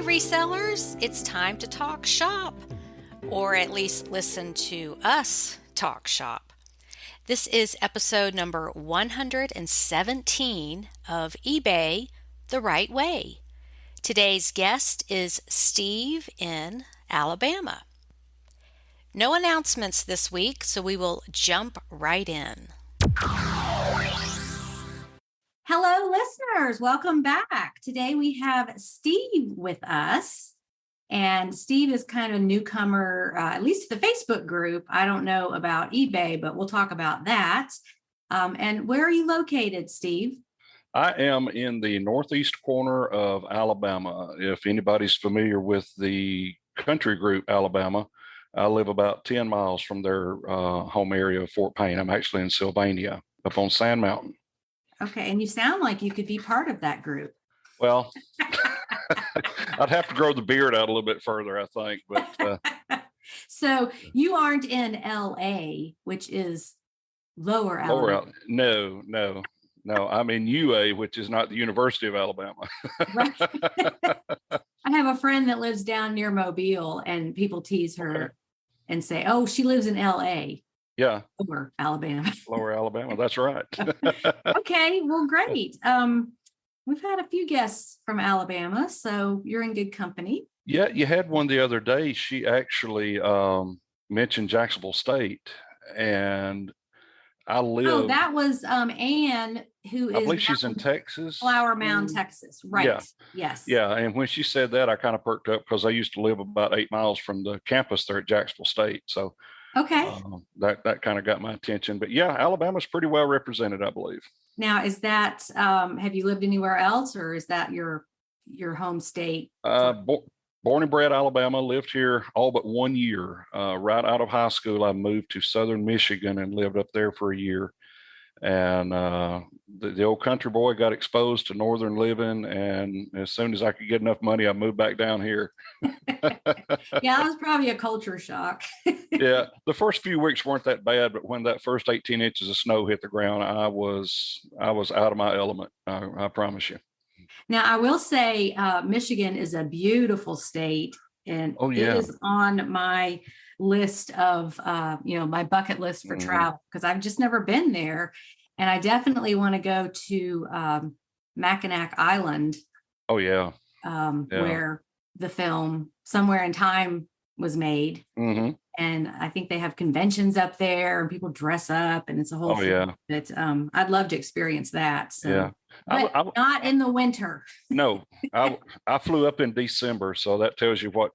resellers, it's time to talk shop, or at least listen to us talk shop. This is episode number 117 of eBay the Right Way. Today's guest is Steve in Alabama. No announcements this week, so we will jump right in. Hello, listeners. Welcome back. Today we have Steve with us. And Steve is kind of a newcomer, at least to the Facebook group. I don't know about eBay, but we'll talk about that. And where are you located, Steve? I am in the northeast corner of Alabama. If anybody's familiar with the country group Alabama, I live about 10 miles from their home area of Fort Payne. I'm actually in Sylvania, up on Sand Mountain. Okay, and you sound like you could be part of that group. Well, I'd have to grow the beard out a little bit further, I think. But so you aren't in LA, which is lower Alabama. No. I'm in UA, which is not the University of Alabama. Right. I have a friend that lives down near Mobile, and people tease her and say, "Oh, she lives in LA." Yeah. Lower Alabama. Lower Alabama. That's right. Okay. Well, great. We've had a few guests from Alabama, so you're in good company. Yeah. You had one the other day. She actually mentioned Jacksonville State, and I live. Oh, that was Ann, who is. I believe she's in Texas. Flower Mound, Texas. Right. Yeah. Yes. Yeah. And when she said that, I kind of perked up because I used to live about 8 miles from the campus there at Jacksonville State. So okay. That kind of got my attention. But yeah, Alabama's pretty well represented, I believe. Now, is that, have you lived anywhere else, or is that your home state? Born and bred Alabama, lived here all but 1 year. Right out of high school, I moved to southern Michigan and lived up there for a year. And the old country boy got exposed to northern living. And as soon as I could get enough money, I moved back down here. Yeah, that was probably a culture shock. Yeah, the first few weeks weren't that bad, but when that first 18 inches of snow hit the ground, I was out of my element. I promise you. Now, I will say Michigan is a beautiful state, and it is on my list of, my bucket list for travel, because I've just never been there. And I definitely want to go to Mackinac Island. Oh, yeah. Where the film Somewhere in Time was made. Mm-hmm. And I think they have conventions up there and people dress up, and it's a whole thing. But I'd love to experience that. So. Yeah. But not in the winter. No, I flew up in December, so that tells you what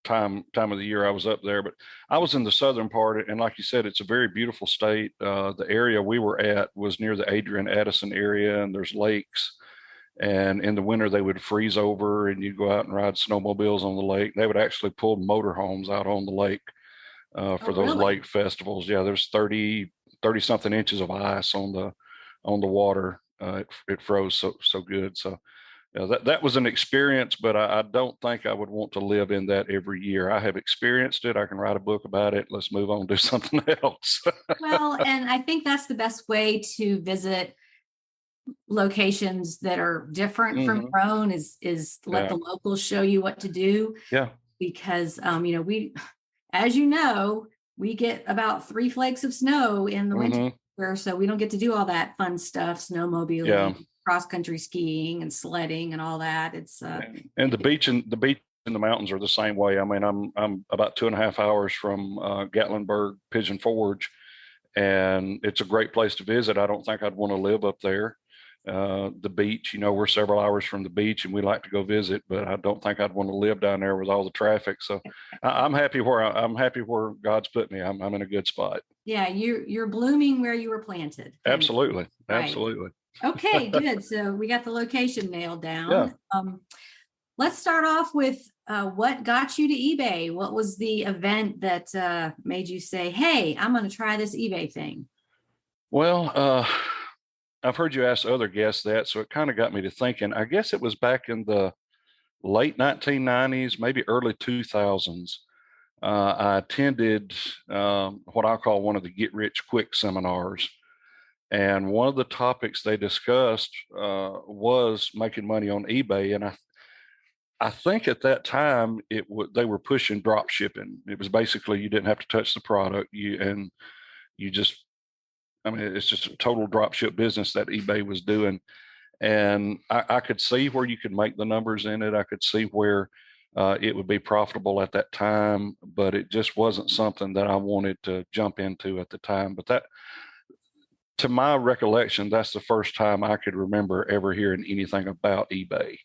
time of the year I was up there. But I was in the southern part, and like you said, it's a very beautiful state. The area we were at was near the Adrian Addison area, and there's lakes. And in the winter, they would freeze over, and you'd go out and ride snowmobiles on the lake. They would actually pull motorhomes out on the lake for those lake festivals. Yeah, there's 30 something inches of ice on the water. It froze so good. So that was an experience, but I don't think I would want to live in that every year. I have experienced it. I can write a book about it. Let's move on, do something else. Well, and I think that's the best way to visit locations that are different from your own is let the locals show you what to do. Yeah. Because, we get about 3 flakes of snow in the winter. So we don't get to do all that fun stuff, snowmobiling, cross-country skiing and sledding and all that. It's and the beach and the mountains are the same way. I mean, I'm about 2.5 hours from Gatlinburg, Pigeon Forge, and it's a great place to visit. I don't think I'd want to live up there. The beach, we're several hours from the beach, and we like to go visit, but I don't think I'd want to live down there with all the traffic. So I'm happy where God's put me. I'm in a good spot. Yeah, you're blooming where you were planted. Absolutely. Right. Absolutely. Okay, good. So we got the location nailed down. Yeah. Let's start off with what got you to eBay. What was the event that made you say, "Hey, I'm going to try this eBay thing"? Well, I've heard you ask other guests that, so it kind of got me to thinking. I guess it was back in the late 1990s, maybe early 2000s. I attended what I call one of the Get Rich Quick seminars. And one of the topics they discussed was making money on eBay. And I think at that time they were pushing drop shipping. It was basically you didn't have to touch the product. You just, I mean, it's just a total drop ship business that eBay was doing. And I could see where you could make the numbers in it. I could see where it would be profitable at that time, but it just wasn't something that I wanted to jump into at the time. But that, to my recollection, that's the first time I could remember ever hearing anything about eBay.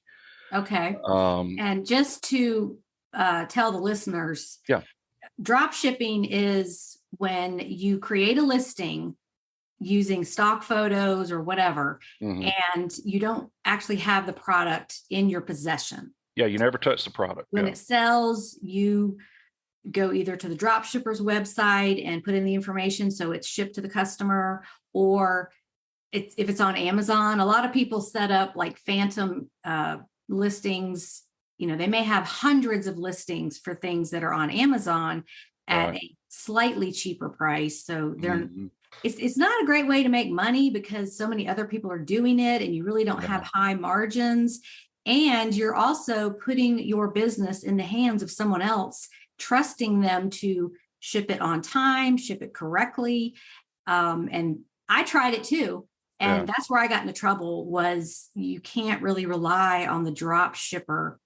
Okay. Um, And just to tell the listeners, yeah, drop shipping is when you create a listing using stock photos or whatever, and you don't actually have the product in your possession. Yeah, you never touch the product. When it sells, you go either to the drop shipper's website and put in the information so it's shipped to the customer, or if it's on Amazon. A lot of people set up like phantom listings. You know, they may have hundreds of listings for things that are on Amazon at a slightly cheaper price. So they're it's not a great way to make money because so many other people are doing it and you really don't have high margins. And you're also putting your business in the hands of someone else, trusting them to ship it on time, ship it correctly. And I tried it too. And that's where I got into trouble, was you can't really rely on the drop shipper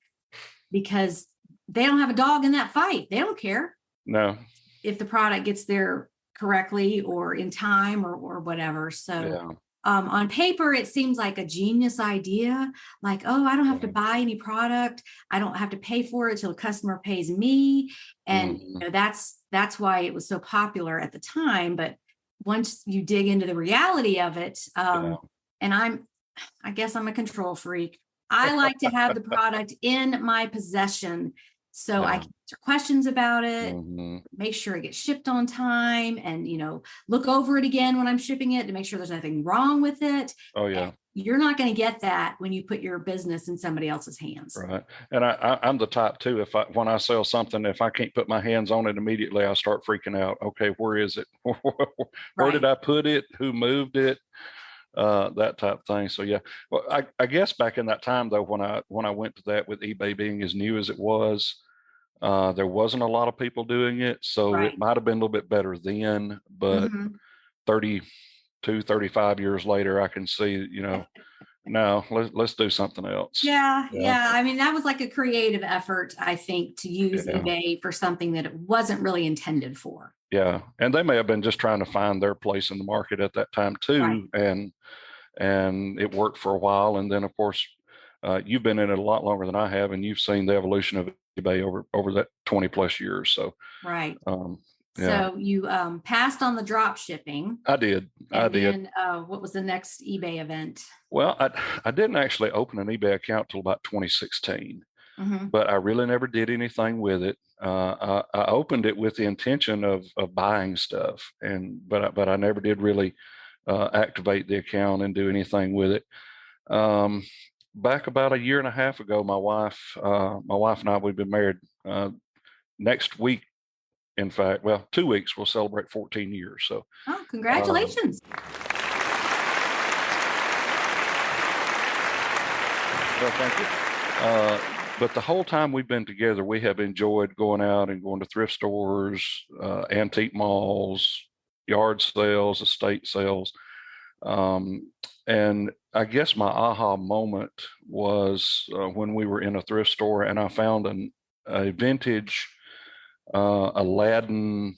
because they don't have a dog in that fight. They don't care. No. If the product gets there correctly or in time or whatever. So on paper, it seems like a genius idea. Like, oh, I don't have to buy any product. I don't have to pay for it till the customer pays me. And you know, that's why it was so popular at the time. But once you dig into the reality of it, and I guess I'm a control freak. I like to have the product in my possession so I can answer questions about it, make sure it gets shipped on time, and, you know, look over it again when I'm shipping it to make sure there's nothing wrong with it. Oh, yeah. And you're not going to get that when you put your business in somebody else's hands. Right. And I'm the type too. When I sell something, if I can't put my hands on it immediately, I start freaking out. Okay, where is it? Where did I put it? Who moved it? That type of thing. So yeah, well, I guess back in that time though, when I went to that, with eBay being as new as it was, there wasn't a lot of people doing it. So it might have been a little bit better then, but 32, 35 years later, I can see, you know, no, let's do something else. Yeah. I mean, that was like a creative effort, I think, to use eBay for something that it wasn't really intended for. Yeah. And they may have been just trying to find their place in the market at that time too. And it worked for a while. And then of course, you've been in it a lot longer than I have, and you've seen the evolution of eBay over that 20 plus years. So, so you passed on the drop shipping. I did. Then, what was the next eBay event? Well, I didn't actually open an eBay account till about 2016, but I really never did anything with it. I opened it with the intention of buying stuff, but I never did really activate the account and do anything with it. Back about a year and a half ago, my wife and I, we've been married. Next week, in fact, well, 2 weeks, we'll celebrate 14 years. So, congratulations! Well, thank you. But the whole time we've been together, we have enjoyed going out and going to thrift stores, antique malls, yard sales, estate sales. And I guess my aha moment was when we were in a thrift store and I found a vintage Aladdin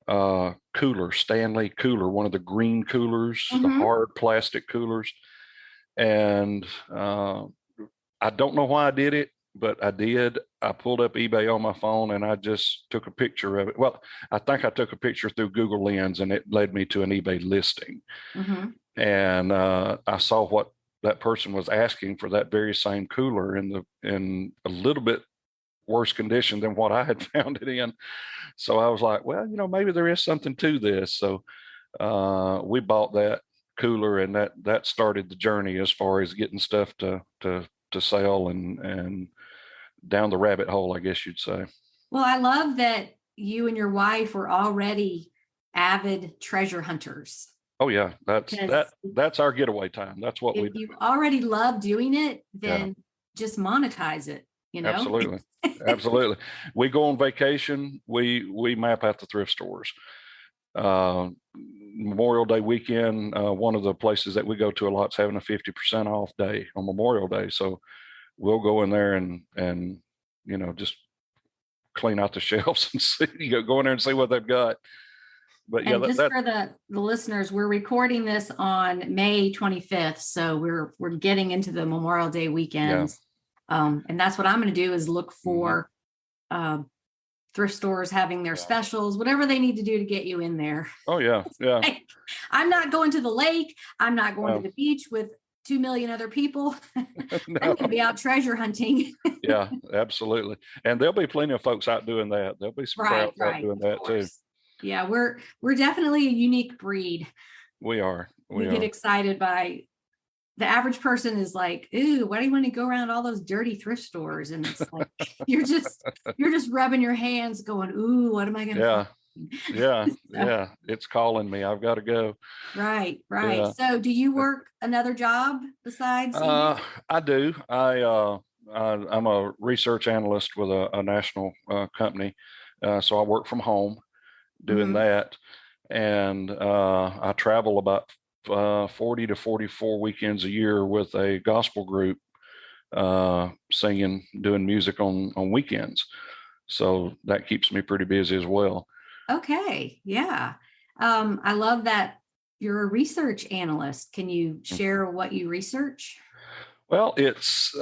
cooler, Stanley cooler, one of the green coolers, the hard plastic coolers. And I don't know why I did it, but I did. I pulled up eBay on my phone and I just took a picture of it. Well, I think I took a picture through Google Lens and it led me to an eBay listing. And I saw what that person was asking for that very same cooler in a little bit worse condition than what I had found it in. So I was like, well, you know, maybe there is something to this. So we bought that cooler, and that started the journey as far as getting stuff to sell and down the rabbit hole, I guess you'd say. Well, I love that you and your wife were already avid treasure hunters. Oh yeah, that's our getaway time. That's what we do. If you already love doing it, then just monetize it. you know? Absolutely. Absolutely. We go on vacation. We map out the thrift stores. Memorial Day weekend, one of the places that we go to a lot is having a 50% off day on Memorial Day. So we'll go in there and just clean out the shelves and see, go in there and see what they've got. But yeah, and just for the listeners, we're recording this on May 25th. So we're getting into the Memorial Day weekends. Yeah. And that's what I'm going to do is look for thrift stores having their specials, whatever they need to do to get you in there. Oh, yeah. Yeah. I'm not going to the lake. I'm not going to the beach with 2 million other people. No. I'm going to be out treasure hunting. Yeah, absolutely. And there'll be plenty of folks out doing that. There'll be some crowds out doing that too. Yeah, we're definitely a unique breed. We are. We get excited by the average person is like, ooh, why do you want to go around all those dirty thrift stores? And it's like you're just rubbing your hands going, ooh, what am I gonna find? Yeah. It's calling me. I've got to go. Right. Yeah. So do you work another job besides eBay? I do. I'm a research analyst with a national company. So I work from home doing that. And I travel about 40 to 44 weekends a year with a gospel group, singing, doing music on weekends. So that keeps me pretty busy as well. Okay. Yeah. I love that you're a research analyst. Can you share what you research? Well, it's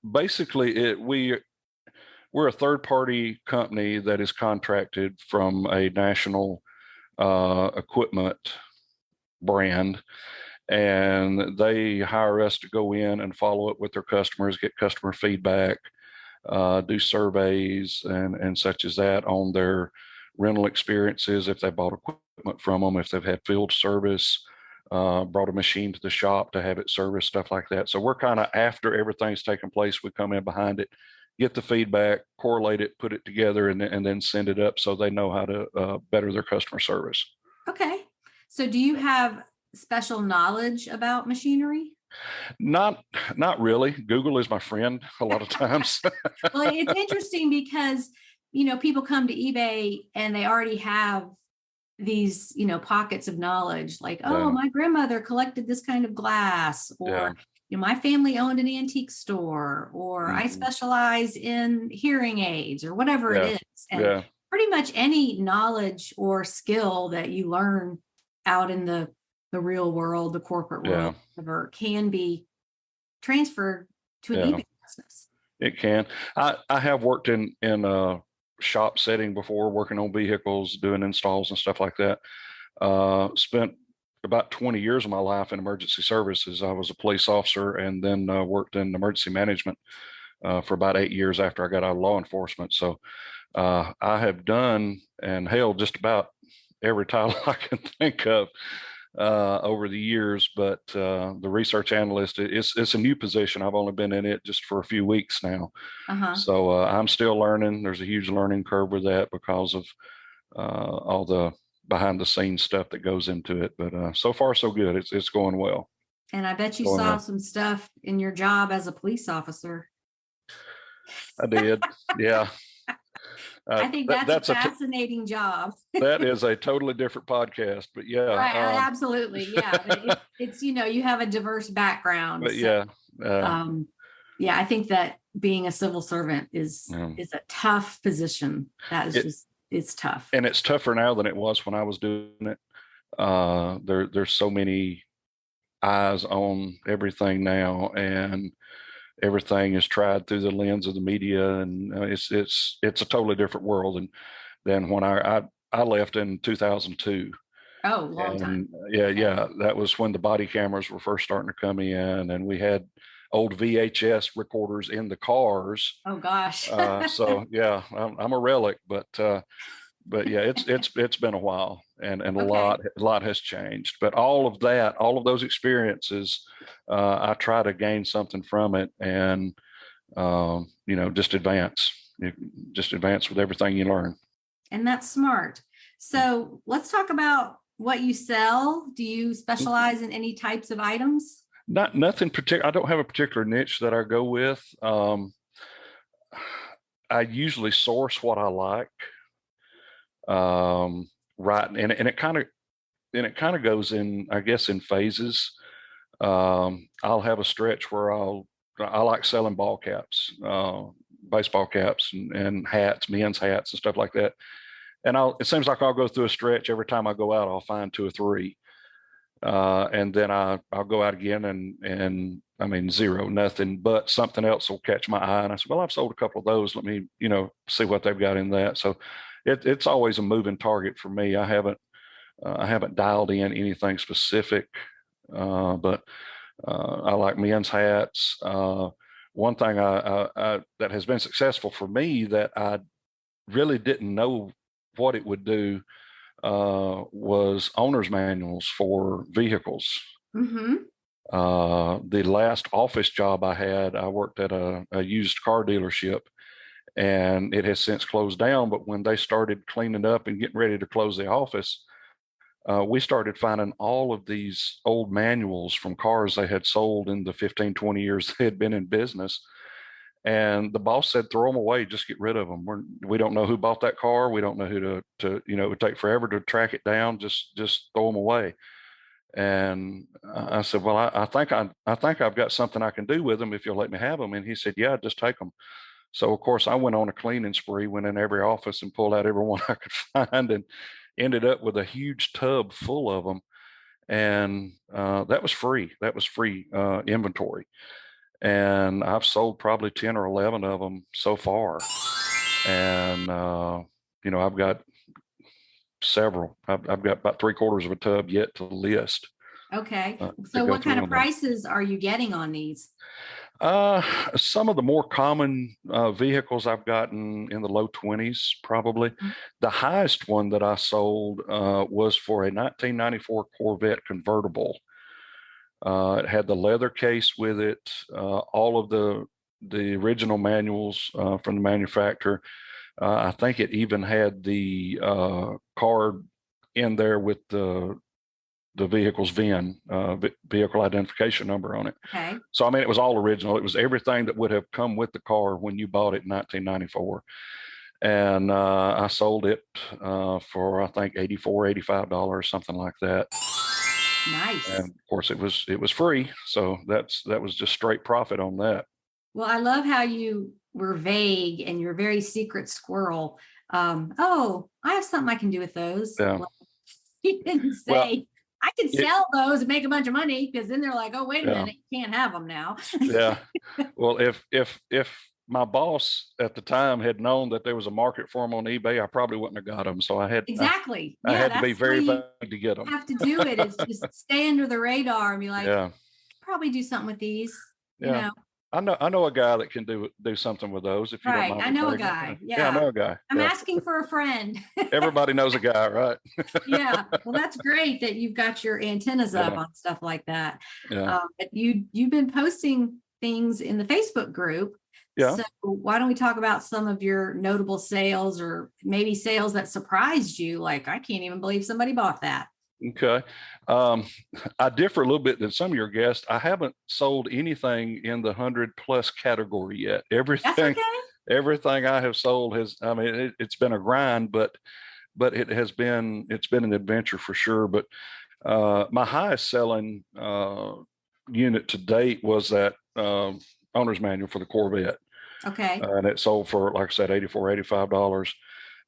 basically we're a third-party company that is contracted from a national equipment brand, and they hire us to go in and follow up with their customers, get customer feedback, do surveys and such as that on their rental experiences, if they bought equipment from them, if they've had field service, brought a machine to the shop to have it serviced, stuff like that. So we're kind of, after everything's taken place, we come in behind it, get the feedback, correlate it, put it together, and then send it up so they know how to better their customer service. Okay. So do you have special knowledge about machinery? Not really. Google is my friend a lot of times. Well, it's interesting because, people come to eBay and they already have these, pockets of knowledge like, oh, my grandmother collected this kind of glass, or, my family owned an antique store, or I specialize in hearing aids, or whatever it is. And pretty much any knowledge or skill that you learn out in the real world, the corporate world, whatever, can be transferred to an eBay business. It can. I have worked in a shop setting before, working on vehicles, doing installs and stuff like that. Spent about 20 years of my life in emergency services. I was a police officer and then worked in emergency management for about 8 years after I got out of law enforcement. So I have done and held just about every title I can think of over the years, but the research analyst, it's a new position. I've only been in it just for a few weeks now. So I'm still learning. There's a huge learning curve with that because of all the behind the scenes stuff that goes into it. But so far, so good. It's going well. And I bet you saw some stuff in your job as a police officer. I did. Yeah. I think that's a fascinating job. That is a totally different podcast, but right, absolutely. Yeah. It's, you have a diverse background. But I think that being a civil servant is a tough position. That is it's tough. And it's tougher now than it was when I was doing it. There's so many eyes on everything now, and everything is tried through the lens of the media, and it's a totally different world than when I left in 2002. Oh, long time. Yeah. That was when the body cameras were first starting to come in, and we had old VHS recorders in the cars. Oh gosh. So yeah, I'm a relic, but yeah, it's been a while, and a lot has changed. But all of those experiences, I try to gain something from it, and just advance with everything you learn. And that's smart. So let's talk about what you sell. Do you specialize in any types of items? Nothing particular. I don't have a particular niche that I go with. I usually source what I like. Right. And it kind of goes in, I guess, in phases. I'll have a stretch where I like selling ball caps, baseball caps and hats, men's hats and stuff like that. And it seems like I'll go through a stretch every time I go out, I'll find two or three. And then I'll go out again and I mean, zero, nothing, but something else will catch my eye. And I said, well, I've sold a couple of those. Let me, see what they've got in that. So it's always a moving target for me. I haven't dialed in anything specific, but I like men's hats. One thing that has been successful for me that I really didn't know what it would do was owner's manuals for vehicles. Mm-hmm. The last office job I had, I worked at a used car dealership, and it has since closed down. But when they started cleaning up and getting ready to close the office, we started finding all of these old manuals from cars they had sold in the 15, 20 years they had been in business. And the boss said, throw them away, just get rid of them. We don't know who bought that car. We don't know who to it would take forever to track it down. Just throw them away. And I said, well, I think I've got something I can do with them if you'll let me have them. And he said, yeah, just take them. So of course I went on a cleaning spree, went in every office and pulled out every one I could find, and ended up with a huge tub full of them. And that was free. That was free inventory. And I've sold probably 10 or 11 of them so far. And, I've got several. I've got about 3/4 of a tub yet to list. Okay. So what kind of prices are you getting on these? Some of the more common vehicles I've gotten in the low 20s, probably. Mm-hmm. The highest one that I sold was for a 1994 Corvette convertible. It had the leather case with it, all of the original manuals from the manufacturer. I think it even had the card in there with the vehicle's VIN, vehicle identification number on it. Okay. So, I mean, it was all original. It was everything that would have come with the car when you bought it in 1994. And I sold it for, I think, $84, $85, something like that. Nice. And of course it was free. So that was just straight profit on that. Well, I love how you were vague and you're very secret squirrel. Oh, I have something I can do with those. Yeah. Well, you didn't say I can sell those and make a bunch of money, because then they're like, oh, wait a minute, you can't have them now. Yeah. Well, if my boss at the time had known that there was a market for them on eBay, I probably wouldn't have got them. So I had I had to be very vague to get them. Have to do it. It's just stay under the radar and be like, probably do something with these. Yeah. I know a guy that can do something with those. If you don't mind. I know a guy. Yeah, I know a guy. I'm asking for a friend. Everybody knows a guy, right? Yeah. Well, that's great that you've got your antennas up on stuff like that. Yeah. But you've been posting things in the Facebook group. Yeah. So why don't we talk about some of your notable sales, or maybe sales that surprised you? Like, I can't even believe somebody bought that. Okay. I differ a little bit than some of your guests. I haven't sold anything in the 100+ category yet. Everything I have sold it's been a grind, but it's been an adventure for sure. But my highest selling unit to date was that owner's manual for the Corvette. Okay. And it sold for, like I said, $84,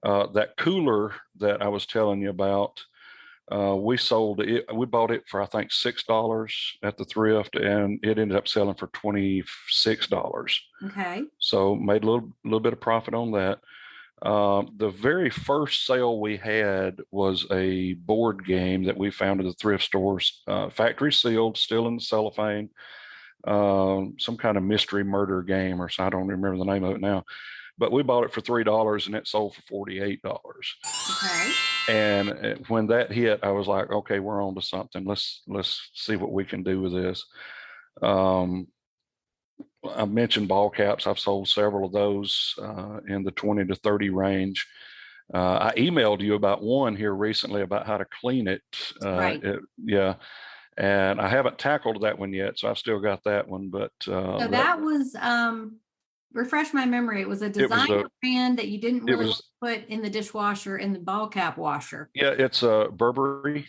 $85. That cooler that I was telling you about, we sold it. We bought it for, I think, $6 at the thrift, and it ended up selling for $26. Okay. So made a little bit of profit on that. The very first sale we had was a board game that we found at the thrift stores, factory sealed, still in the cellophane. Some kind of mystery murder game, or so, I don't remember the name of it now. But we bought it for $3 and it sold for $48. Okay. And when that hit, I was like, okay, we're on to something. Let's see what we can do with this. I mentioned ball caps. I've sold several of those in the 20 to 30 range. I emailed you about one here recently about how to clean it. Right. And I haven't tackled that one yet, so I've still got that one. But so that was refresh my memory. It was a It was designer brand that you didn't it really was put in the dishwasher in the ball cap washer. yeah, it's a Burberry.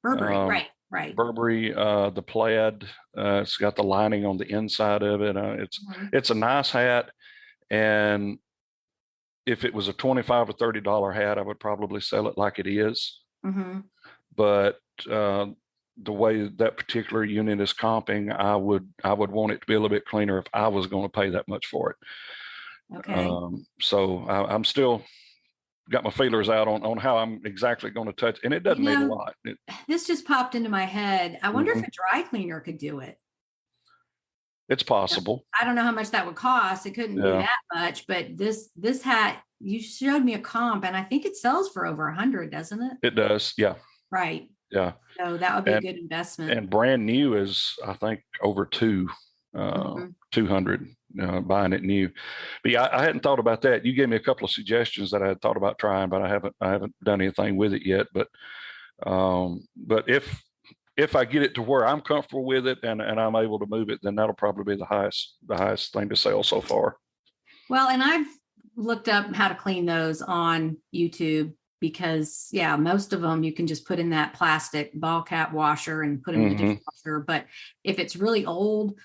Burberry, Um, right. Burberry, the plaid. It's got the lining on the inside of it. It's a nice hat, and if it was a $25 or $30 hat, I would probably sell it like it is. Mm-hmm. But the way that particular unit is comping, I would want it to be a little bit cleaner if I was going to pay that much for it. Okay. So I'm still got my feelers out on how I'm exactly going to touch, and it doesn't need a lot. This just popped into my head. I wonder if a dry cleaner could do it. It's possible. I don't know how much that would cost. It couldn't be that much, but this hat, you showed me a comp, and I think it sells for over 100, doesn't it? It does. Yeah. Right. Yeah. So that would be a good investment. And brand new is, I think, over 200, buying it new. But yeah, I hadn't thought about that. You gave me a couple of suggestions that I had thought about trying, but I haven't done anything with it yet. But if I get it to where I'm comfortable with it and I'm able to move it, then that'll probably be the highest thing to sell so far. Well, and I've looked up how to clean those on YouTube because most of them you can just put in that plastic ball cap washer and put them in the dishwasher. But if it's really old,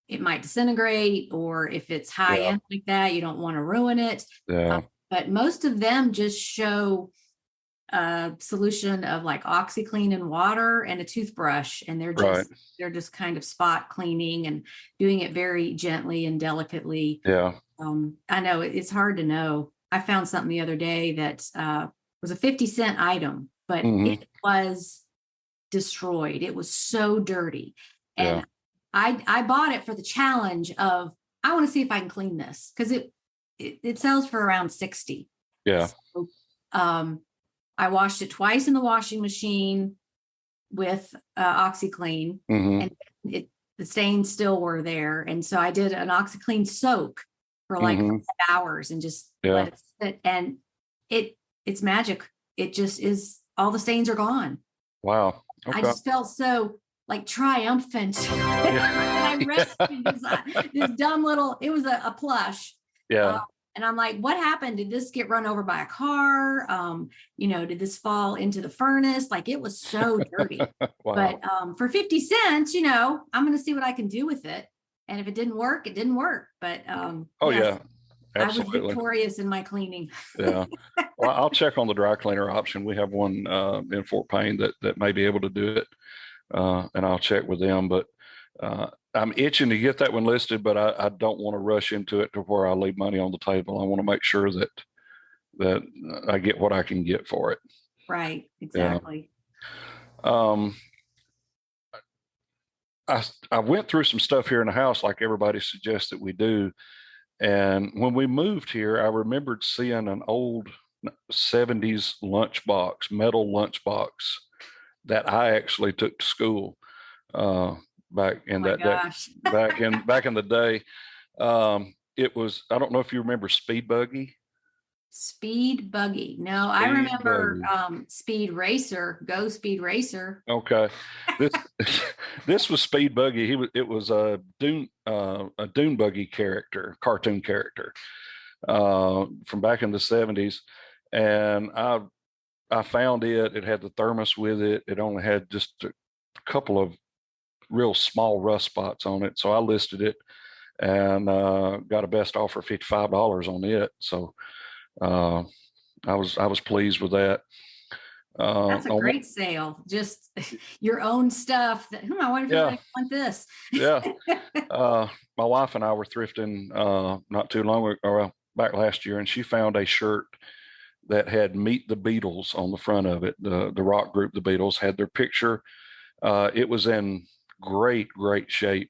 it might disintegrate, or if it's high end like that, you don't want to ruin it. Yeah. But most of them just show a solution of like OxyClean and water and a toothbrush, and they're just kind of spot cleaning and doing it very gently and delicately. Yeah. I know it's hard to know. I found something the other day that was a 50-cent item, but it was destroyed. It was so dirty, and I bought it for the challenge of I want to see if I can clean this because it sells for around 60. Yeah. So, I washed it twice in the washing machine with OxyClean, and the stains still were there. And so I did an OxyClean soak for like 5 hours and just let it sit. And it's magic. It just is. All the stains are gone. Wow. Okay. I just felt so like triumphant. I rescued this dumb little. It was a plush. Yeah. And I'm like, what happened? Did this get run over by a car? Did this fall into the furnace? Like it was so dirty. Wow. But for 50 cents, I'm going to see what I can do with it. And if it didn't work, it didn't work. But yeah, absolutely. I was victorious in my cleaning. Yeah. Well, I'll check on the dry cleaner option. We have one in Fort Payne that may be able to do it. And I'll check with them. But I'm itching to get that one listed, but I don't want to rush into it to where I leave money on the table. I want to make sure that I get what I can get for it. Right. Exactly. Yeah. I went through some stuff here in the house, like everybody suggests that we do. And when we moved here, I remembered seeing an old 70s lunchbox, metal lunchbox that I actually took to school. Back in back in the day. It was, I don't know if you remember Speed Buggy. Speed Buggy. No, I remember Speed Racer, Go Speed Racer. Okay. This was Speed Buggy. It was a Dune Buggy character, cartoon character, from back in the 70s. And I found it. It had the thermos with it. It only had just a couple of real small rust spots on it. So I listed it and got a best offer of $55 on it. So I was pleased with that. That's a great sale. Just your own stuff. I wonder if I want this. Yeah. My wife and I were thrifting not too long ago, or back last year, and she found a shirt that had Meet the Beatles on the front of it. The rock group, the Beatles, had their picture. It was in great shape,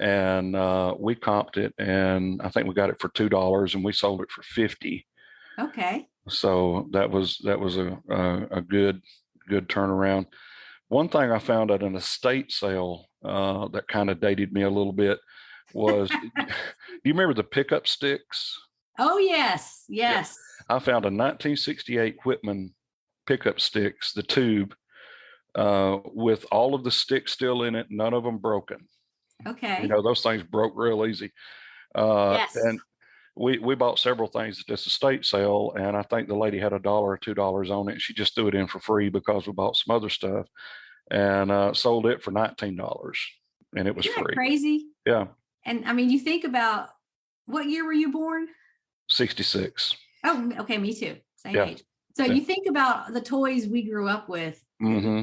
and we comped it, and I think we got it for $2 and we sold it for $50. Okay. So that was a good turnaround. One thing I found at an estate sale that kind of dated me a little bit was do you remember the pickup sticks? Oh yes. Yeah. I found a 1968 Whitman pickup sticks, the tube, with all of the sticks still in it, none of them broken. Okay. Those things broke real easy. Yes. And we bought several things at this estate sale, and I think the lady had $1 or $2 on it. She just threw it in for free because we bought some other stuff, and sold it for $19, and it was Isn't that free. crazy? Yeah. And I mean, you think about, what year were you born? 66. Oh, okay, me too. Same Yeah. age. So Yeah. you think about the toys we grew up with,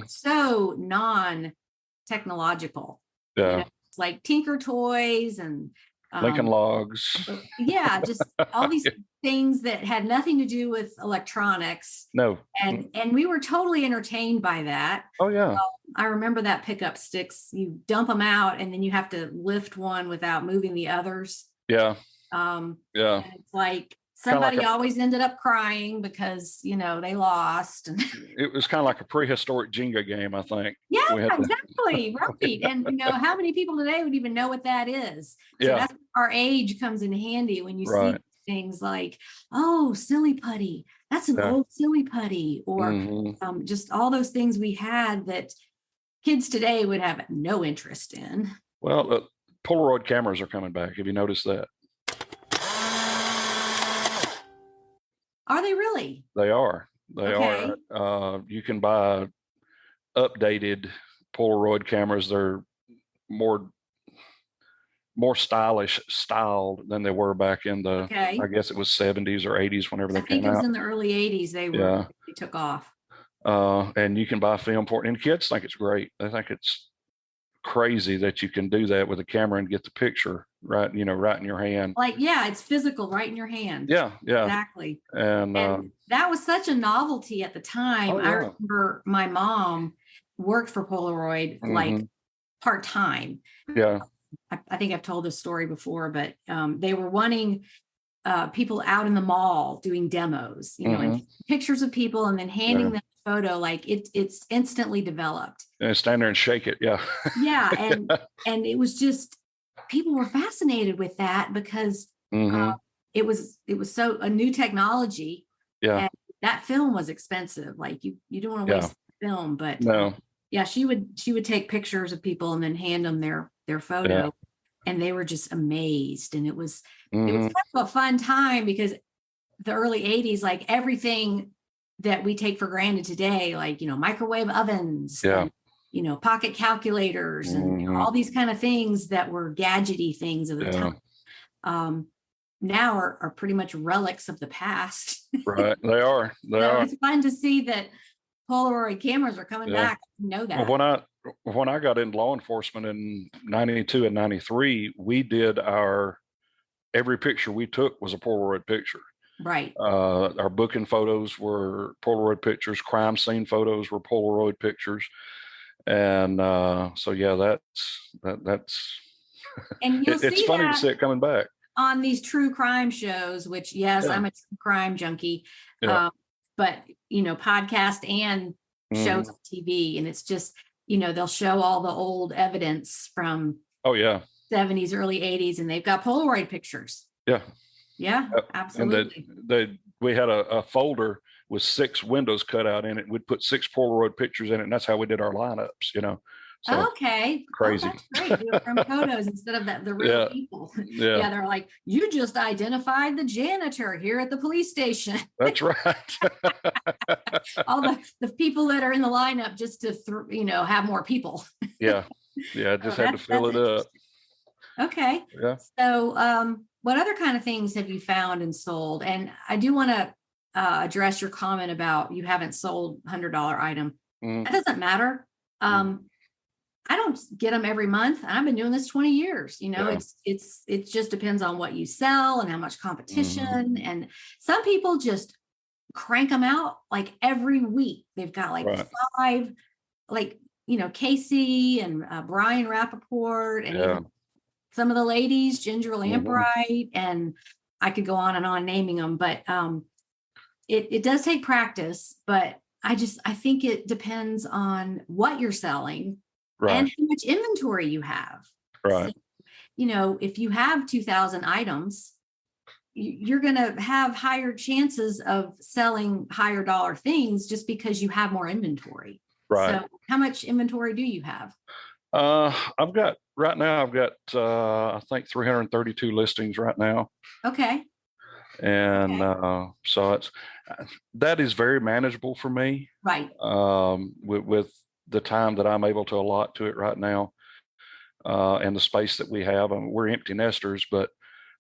so non-technological. Yeah. You know, it's like Tinker toys and Lincoln Logs. Yeah, just all these things that had nothing to do with electronics. No. And we were totally entertained by that. Oh yeah. I remember that pickup sticks. You dump them out, and then you have to lift one without moving the others. Yeah. Yeah. And it's like somebody always ended up crying because, you know, they lost. It was kind of like a prehistoric Jenga game, I think. Yeah, exactly. Right. And, you know, how many people today would even know what that is? So Yeah. that's where our age comes in handy when you see things like, oh, silly putty. That's an old silly putty. Or just all those things we had that kids today would have no interest in. Well, Polaroid cameras are coming back. Have you noticed that? Are they really? They are. They are. You can buy updated Polaroid cameras. They're more styled than they were back in the, I guess it was 70s or 80s whenever they came out. I think it was in the early 80s they took off. And you can buy film for it. And kids think it's great. They think it's crazy that you can do that with a camera and get the picture right in your hand. Like, yeah, it's physical, right in your hand. Yeah. Exactly. And that was such a novelty at the time. I remember my mom worked for Polaroid like part-time. Yeah. I think I've told this story before, but they were wanting people out in the mall doing demos, you know, and pictures of people and then handing them a photo. Like it's instantly developed. And stand there and shake it. Yeah. Yeah. And it was just, people were fascinated with that because it was so a new technology. Yeah. And that film was expensive. Like you don't want to waste the film, but no. Yeah, she would take pictures of people and then hand them their photo, and they were just amazed. And it was kind of a fun time because the early 80s, like everything that we take for granted today, like, you know, microwave ovens, and, you know, pocket calculators and all these kind of things that were gadgety things of the time. Now are pretty much relics of the past. Right. They are. It's fun to see that Polaroid cameras are coming back. I know that. When I got into law enforcement in 92 and 93, we did every picture we took was a Polaroid picture. Right. Our booking photos were Polaroid pictures. Crime scene photos were Polaroid pictures. And so, yeah, that's and it's funny to see it coming back on these true crime shows, which, yes, I'm a true crime junkie. But, you know, podcast and shows on TV. And it's just, you know, they'll show all the old evidence from 70s, early 80s, and they've got Polaroid pictures. Yeah. Yeah, absolutely. And we had a folder with 6 windows cut out in it. We'd put 6 Polaroid pictures in it, and that's how we did our lineups, you know. So, okay. Crazy. Oh, that's great. Do it from photos instead of the real people. Yeah. They're like, you just identified the janitor here at the police station. That's right. All the people that are in the lineup just to, have more people. Yeah. Just had to fill it up. Okay. Yeah. So, what other kind of things have you found and sold? And I do want to address your comment about you haven't sold $100 item. That doesn't matter. I don't get them every month. I've been doing this 20 years. You know, it just depends on what you sell and how much competition. And some people just crank them out like every week. They've got like 5, like, Casey and Brian Rappaport and even some of the ladies, Ginger Lambright, and I could go on and on naming them, but it does take practice, but I think it depends on what you're selling. Right. And how much inventory you have. Right. So, if you have 2,000 items, you're going to have higher chances of selling higher dollar things just because you have more inventory. Right. So how much inventory do you have? I've got right now. I've got I think 332 listings right now, Okay. and Okay. so it's that is very manageable for me. Right. With the time that I'm able to allot to it right now, and the space that we have. I mean, we're empty nesters, but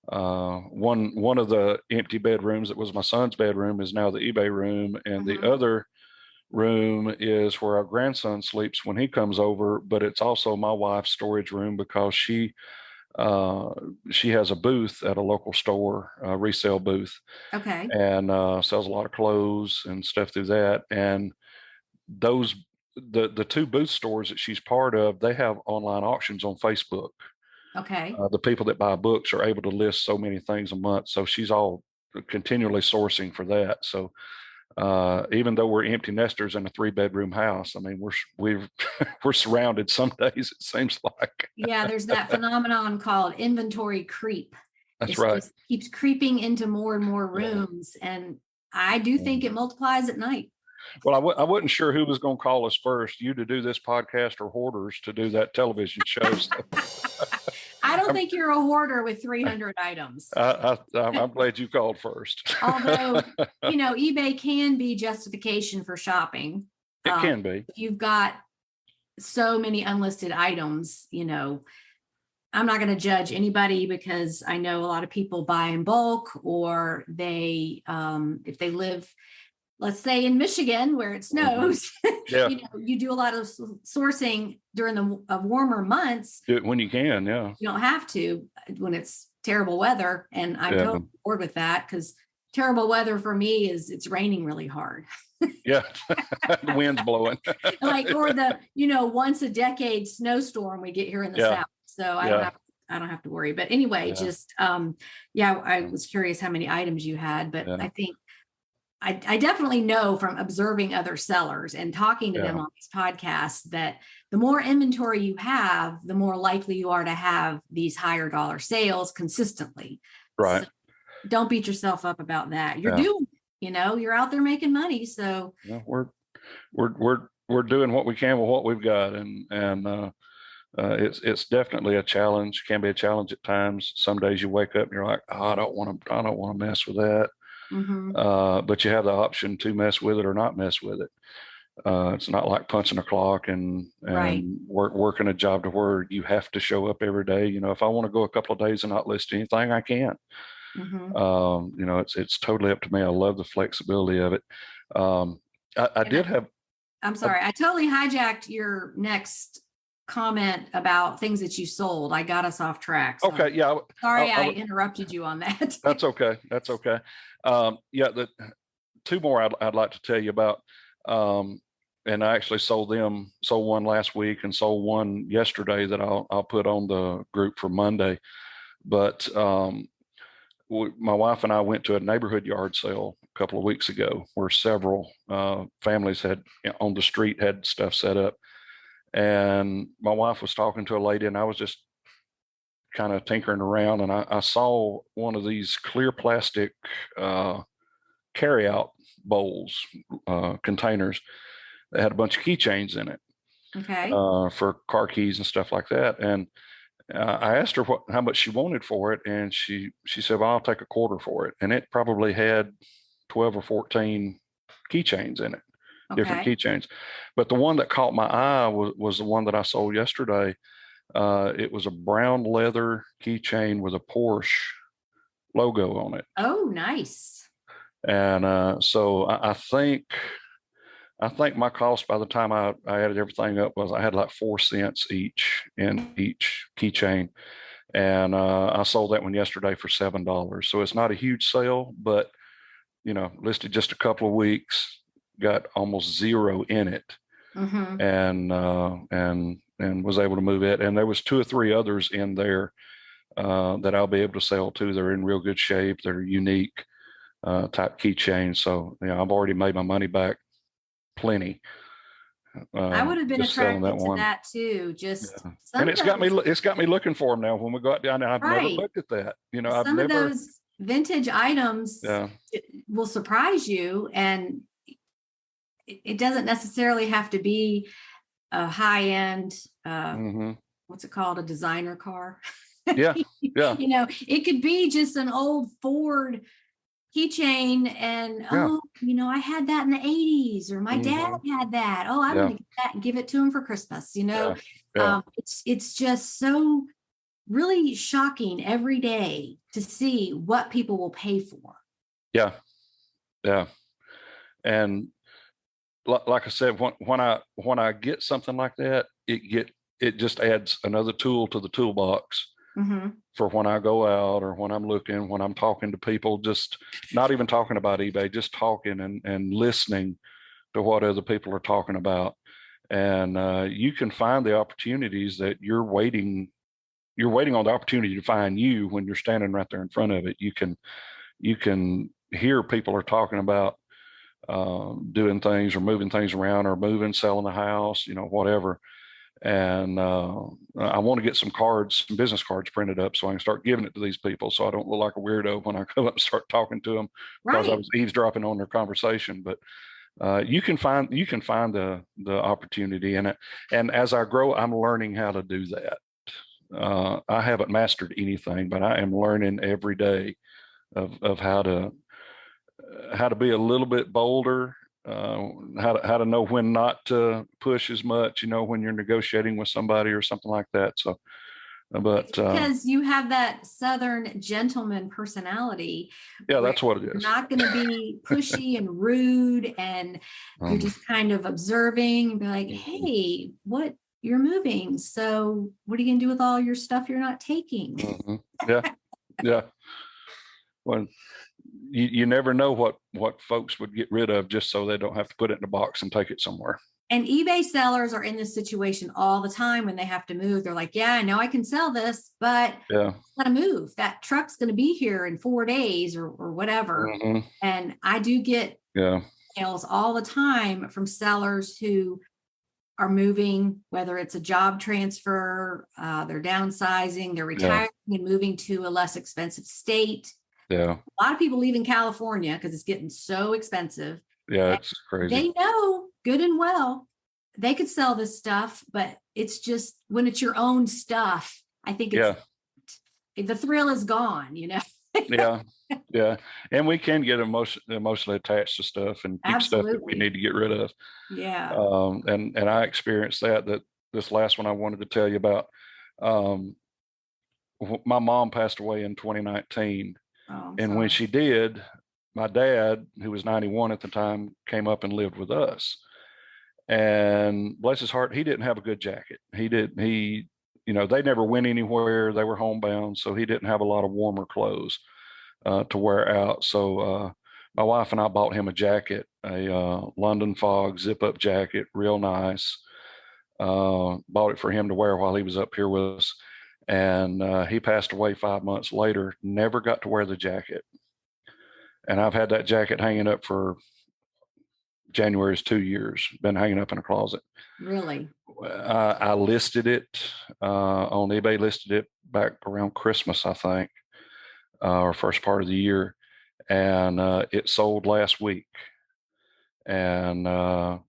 one of the empty bedrooms that was my son's bedroom is now the eBay room, and the other room is where our grandson sleeps when he comes over. But it's also my wife's storage room because she has a booth at a local store, a resale booth, Okay. and sells a lot of clothes and stuff through that. And those the two booth stores that she's part of, they have online auctions on Facebook. Okay. The people that buy books are able to list so many things a month, so she's all continually sourcing for that. So even though we're empty nesters in a 3-bedroom house, I mean, we're surrounded some days, it seems like. Yeah, there's that phenomenon called inventory creep. That's It right. just keeps creeping into more and more Yeah. rooms. And I do think it multiplies at night. Well, I wasn't sure who was going to call us first, you to do this podcast or Hoarders to do that television show. So I don't think you're a hoarder with 300 items. I'm glad you called first. Although, eBay can be justification for shopping. It can be. If you've got so many unlisted items, I'm not going to judge anybody because I know a lot of people buy in bulk, or they, if they live, let's say in Michigan where it snows, Yeah. you do a lot of sourcing during the warmer months. Do it when you can. Yeah. You don't have to when it's terrible weather. And I'm totally bored with that, because terrible weather for me is it's raining really hard. Yeah. The wind's blowing. Or the, once a decade snowstorm we get here in the South. So I don't have to worry. But anyway, I was curious how many items you had, but I think I definitely know from observing other sellers and talking to them on these podcasts that the more inventory you have, the more likely you are to have these higher dollar sales consistently. Right. So don't beat yourself up about that. You're doing, you're out there making money. So we're doing what we can with what we've got, and it's definitely a challenge. Can be a challenge at times. Some days you wake up and you're like, oh, I don't want to mess with that. But you have the option to mess with it or not mess with it. It's not like punching a clock and working a job to where you have to show up every day. If I want to go a couple of days and not list anything, I can. It's totally up to me. I love the flexibility of it. I did have. I'm sorry, I totally hijacked your next comment about things that you sold. I got us off track. So okay. Yeah. Sorry, I interrupted you on that. That's okay. That's okay. The two more I'd like to tell you about. And I actually sold one last week and sold one yesterday that I'll put on the group for Monday. But my wife and I went to a neighborhood yard sale a couple of weeks ago where several families on the street had stuff set up. And my wife was talking to a lady, and I was just kind of tinkering around, and I saw one of these clear plastic carry-out bowls, containers that had a bunch of keychains in it. Okay. For car keys and stuff like that. And I asked her how much she wanted for it, and she said, well, I'll take a quarter for it. And it probably had 12 or 14 keychains in it. Different keychains. But the one that caught my eye was the one that I sold yesterday. It was a brown leather keychain with a Porsche logo on it. Oh, nice. And so I think my cost by the time I added everything up was I had like 4 cents each in each keychain. And I sold that one yesterday for $7. So it's not a huge sale, but listed just a couple of weeks, got almost zero in it, and was able to move it. And there was 2 or 3 others in there that I'll be able to sell too. They're in real good shape. They're unique type keychains. So I've already made my money back plenty. I would have been attracted to that too. And it's got me looking for them now when we go out down there. I've never looked at that. Some of those vintage items will surprise you, and it doesn't necessarily have to be a high-end, Mm-hmm. what's it called? A designer car. Yeah. Yeah. It could be just an old Ford keychain and, Yeah. I had that in the 80s, or my dad Mm-hmm. had that. Oh, I'm Yeah. going to get that and give it to him for Christmas. Yeah. Yeah. It's just so really shocking every day to see what people will pay for. Yeah. Yeah. And like I said, when I get something like that, it just adds another tool to the toolbox Mm-hmm. for when I go out or when I'm looking, when I'm talking to people, just not even talking about eBay, just talking and listening to what other people are talking about. And you can find the opportunities that you're waiting on the opportunity to find you when you're standing right there in front of it. You can hear people are talking about doing things or moving things around or selling the house, whatever. And I want to get some business cards printed up so I can start giving it to these people so I don't look like a weirdo when I come up and start talking to them because I was eavesdropping on their conversation. But you can find the opportunity in it. And as I grow, I'm learning how to do that. I haven't mastered anything, but I am learning every day of how to be a little bit bolder, how to know when not to push as much, when you're negotiating with somebody or something like that. So, but because you have that Southern gentleman personality. Yeah, that's what it is. You're not going to be pushy and rude, and you're just kind of observing and be like, hey, what, you're moving. So what are you going to do with all your stuff you're not taking? Mm-hmm. Yeah. Yeah. Well, you never know what folks would get rid of just so they don't have to put it in a box and take it somewhere. And eBay sellers are in this situation all the time when they have to move. They're like, yeah, I know I can sell this, but yeah, got to move. That truck's going to be here in 4 days or whatever. Mm-hmm. And I do get emails all the time from sellers who are moving, whether it's a job transfer, they're downsizing, they're retiring and moving to a less expensive state. Yeah. A lot of people leaving California because it's getting so expensive. Yeah, it's crazy. They know good and well they could sell this stuff, but it's just when it's your own stuff, I think it's the thrill is gone, Yeah. And we can get emotionally attached to stuff and keep stuff that we need to get rid of. Yeah. And I experienced that this last one I wanted to tell you about. My mom passed away in 2019. And when she did, my dad, who was 91 at the time, came up and lived with us. And bless his heart, he didn't have a good jacket. They never went anywhere. They were homebound, so he didn't have a lot of warmer clothes to wear out. So my wife and I bought him a jacket, a London Fog zip-up jacket, real nice. Bought it for him to wear while he was up here with us. And he passed away 5 months later, never got to wear the jacket. And I've had that jacket hanging up for January is 2 years, been hanging up in a closet. Really? I listed it on eBay, listed it back around Christmas, I think, or first part of the year. And it sold last week and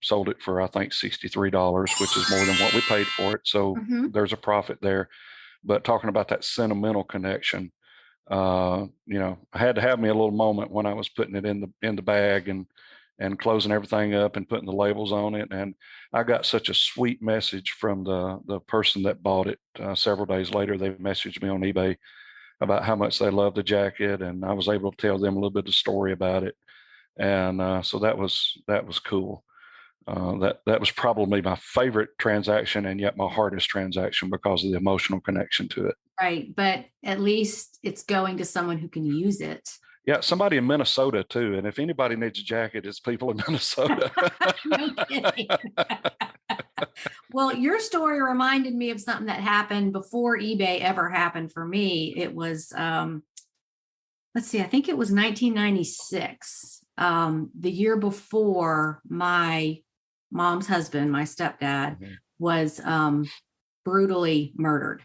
sold it for, I think, $63, which is more than what we paid for it. So there's a profit there. But talking about that sentimental connection, I had to have me a little moment when I was putting it in the bag and closing everything up and putting the labels on it. And I got such a sweet message from the person that bought it. Several days later, they messaged me on eBay about how much they loved the jacket, and I was able to tell them a little bit of the story about it. And so that was cool. That was probably my favorite transaction and yet my hardest transaction because of the emotional connection to it. Right. But at least it's going to someone who can use it. Yeah, somebody in Minnesota too. And if anybody needs a jacket, it's people in Minnesota. No kidding. Well, your story reminded me of something that happened before eBay ever happened for me. It was, let's see, I think it was 1996. The year before my mom's husband, my stepdad, was brutally murdered.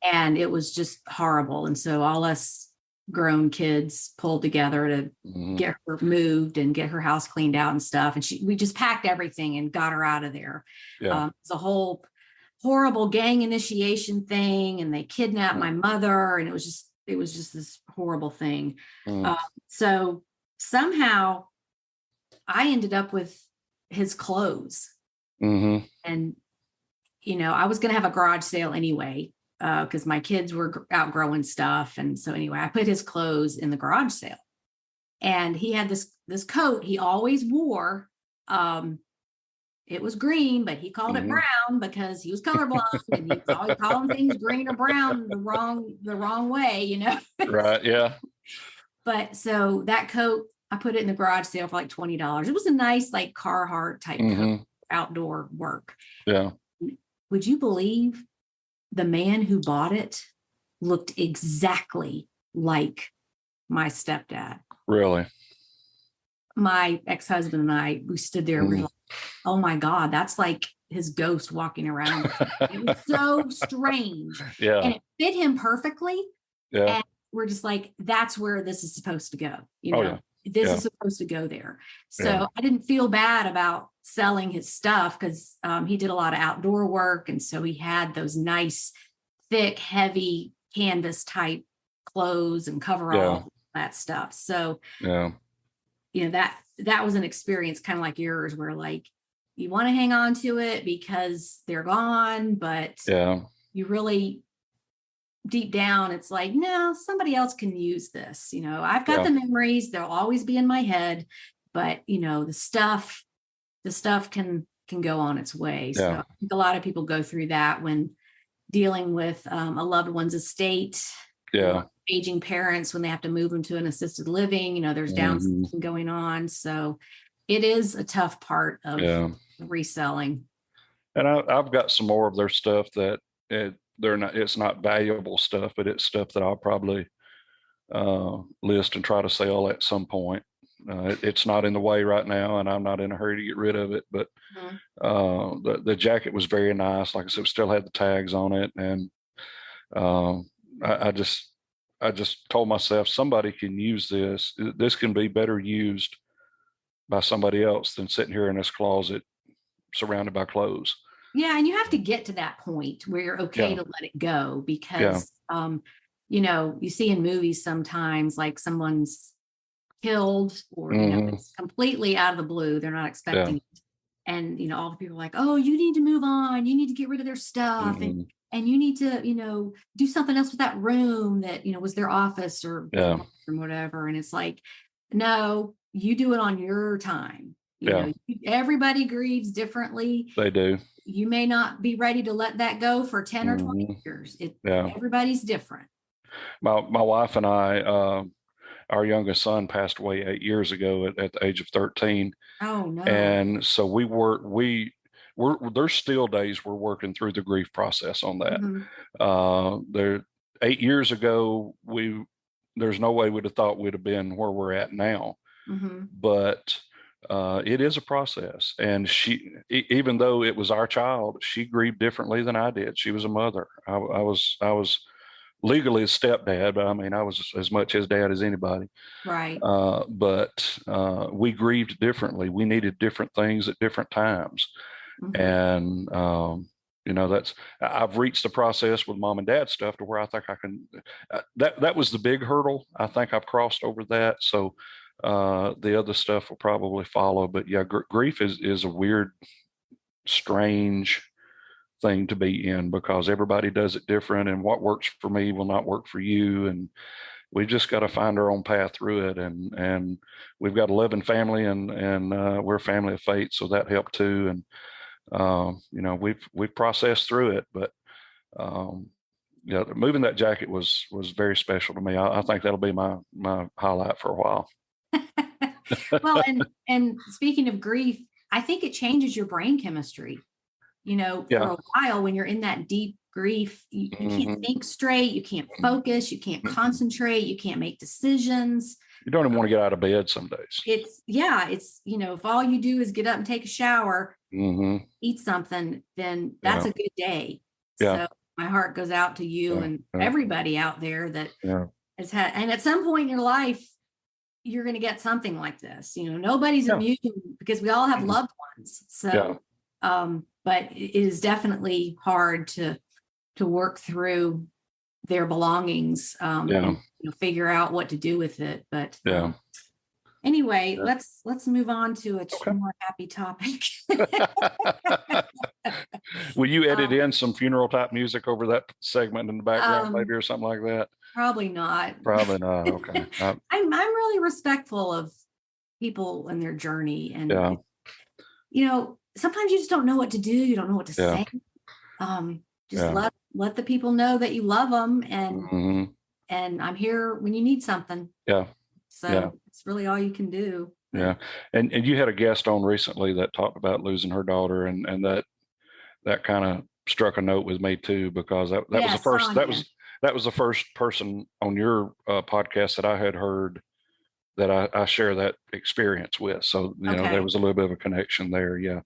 And it was just horrible. And so all us grown kids pulled together to get her moved and get her house cleaned out and stuff. And we just packed everything and got her out of there. It's a whole horrible gang initiation thing, and they kidnapped my mother, and it was just this horrible thing. So somehow I ended up with his clothes. And, I was going to have a garage sale anyway, because my kids were outgrowing stuff. And so anyway, I put his clothes in the garage sale, and he had this coat he always wore. It was green, but he called it brown because he was colorblind, and he was always calling things green or brown the wrong way, Right. Yeah. But so that coat, I put it in the garage sale for like $20. It was a nice, like Carhartt type coat, outdoor work. Yeah. Would you believe the man who bought it looked exactly like my stepdad? Really? My ex-husband and I, we stood there and we were like, oh my God, that's like his ghost walking around. It was so strange. Yeah. And it fit him perfectly. Yeah. And we're just like, that's where this is supposed to go. This is supposed to go there. So I didn't feel bad about selling his stuff, because he did a lot of outdoor work. And so he had those nice, thick, heavy canvas type clothes and coverall, that stuff. So, that was an experience kind of like yours, where like you want to hang on to it because they're gone, but you really deep down, it's like, no, somebody else can use this. I've got the memories, they'll always be in my head, but the stuff can go on its way. So I think a lot of people go through that when dealing with a loved one's estate. Aging parents, when they have to move them to an assisted living, there's downsizing going on. So it is a tough part of reselling. And I've got some more of their stuff that it's not valuable stuff, but it's stuff that I'll probably list and try to sell at some point. It's not in the way right now, and I'm not in a hurry to get rid of it, but the jacket was very nice. Like I said, it still had the tags on it. And I just told myself, somebody can use this. This can be better used by somebody else than sitting here in this closet surrounded by clothes. Yeah. And you have to get to that point where you're okay to let it go, because, you see in movies sometimes, like someone's killed, or, it's completely out of the blue. They're not expecting it. And, all the people are like, oh, you need to move on. You need to get rid of their stuff. And you need to, do something else with that room that, was their office or whatever. And it's like, no, you do it on your time. Everybody grieves differently. They do. You may not be ready to let that go for 10 or 20 years. Everybody's different. My wife and I, our youngest son passed away 8 years ago at the age of 13. Oh no. And so there's still days we're working through the grief process on that. There 8 years ago, there's no way we'd have thought we'd have been where we're at now. But it is a process. And even though it was our child, she grieved differently than I did. She was a mother. I was legally a stepdad, but I mean, I was as much his dad as anybody. Right. But we grieved differently. We needed different things at different times. And, I've reached the process with mom and dad stuff to where I think I can, that was the big hurdle. I think I've crossed over that. So the other stuff will probably follow, but grief is a weird, strange thing to be in, because everybody does it different, and what works for me will not work for you. And we just got to find our own path through it. And we've got a loving family, and we're a family of faith. So that helped too. And, we've processed through it, but, moving that jacket was very special to me. I think that'll be my highlight for a while. Well, and speaking of grief, I think it changes your brain chemistry. For a while, when you're in that deep grief, you can't think straight, you can't focus, you can't concentrate, you can't make decisions. You don't even want to get out of bed some days. It's if all you do is get up and take a shower, eat something, then that's a good day. So my heart goes out to you and everybody out there that And at some point in your life, you're going to get something like this. Nobody's immune because we all have loved ones. So, but it is definitely hard to work through their belongings, and, figure out what to do with it. But anyway, let's move on to a more happy topic. Will you edit in some funeral type music over that segment in the background maybe, or something like that? Probably not. Probably not. Okay. I'm really respectful of people and their journey, and sometimes you just don't know what to do. You don't know what to say. Just let the people know that you love them, and I'm here when you need something. So it's really all you can do. Yeah. And you had a guest on recently that talked about losing her daughter, and that kind of struck a note with me too, because that was the first Sonia. That was the first person on your podcast that I had heard that I share that experience with. So, there was a little bit of a connection there. Yeah.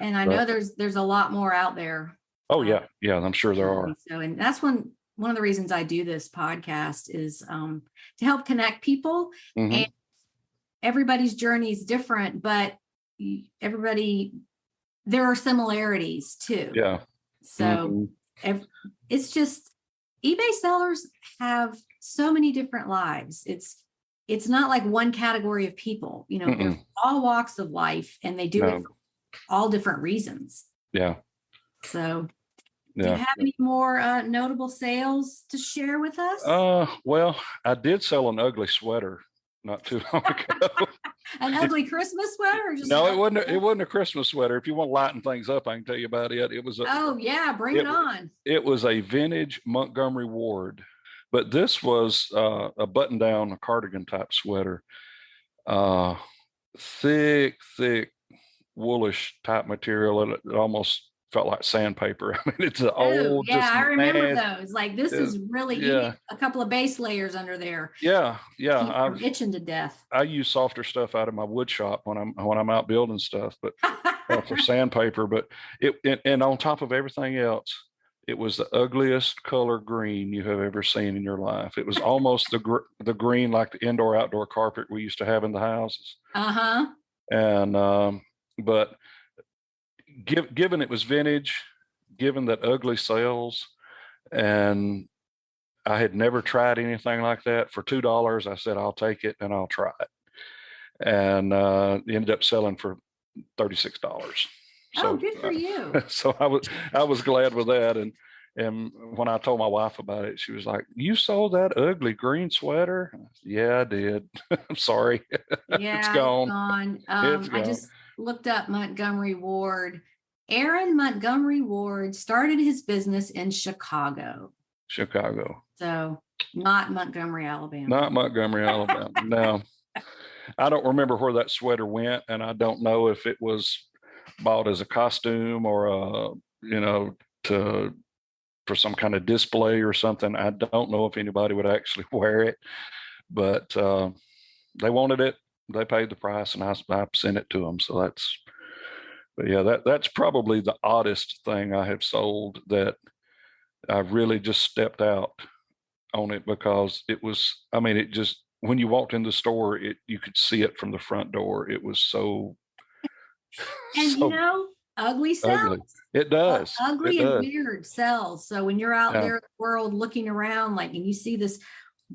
And I know there's a lot more out there. Oh yeah. Yeah. I'm sure there are. So, and that's one of the reasons I do this podcast is to help connect people. And everybody's journey is different, but there are similarities too. Yeah. So it's just, eBay sellers have so many different lives. It's not like one category of people, there's all walks of life, and they do it for all different reasons. Yeah. So do you have any more notable sales to share with us? Well, I did sell an ugly sweater not too long ago. An ugly Christmas sweater? Or just no, it wasn't a Christmas sweater. If you want to lighten things up, I can tell you about it. It was bring it on. It was a vintage Montgomery Ward, but this was a button-down, a cardigan type sweater. Thick, woolish type material. It almost felt like sandpaper. I mean, it's an old. Yeah, I remember those. Like, this is really eating a couple of base layers under there. Yeah. I'm itching to death. I use softer stuff out of my wood shop when I'm out building stuff, but for sandpaper. But and on top of everything else, it was the ugliest color green you have ever seen in your life. It was almost the green like the indoor-outdoor carpet we used to have in the houses. And but given it was vintage, given that ugly sells, and I had never tried anything like that, for $2, I said, I'll take it and I'll try it. And ended up selling for $36. So, good for you. So I was glad with that. And when I told my wife about it, she was like, "You sold that ugly green sweater?" Yeah, I did. I'm sorry. Yeah, it's gone. It's gone. I just looked up Montgomery Ward. Aaron Montgomery Ward started his business in Chicago. So not Montgomery, Alabama. Not Montgomery, Alabama. No. I don't remember where that sweater went, and I don't know if it was bought as a costume or for some kind of display or something. I don't know if anybody would actually wear it, but they wanted it. They paid the price, and I sent it to them. So that's probably the oddest thing I have sold, that I really just stepped out on it, because it was, it just, when you walked in the store, you could see it from the front door. It was so, and ugly sells. Ugly. It does. Ugly and weird sells. So when you're out there in the world looking around, and you see this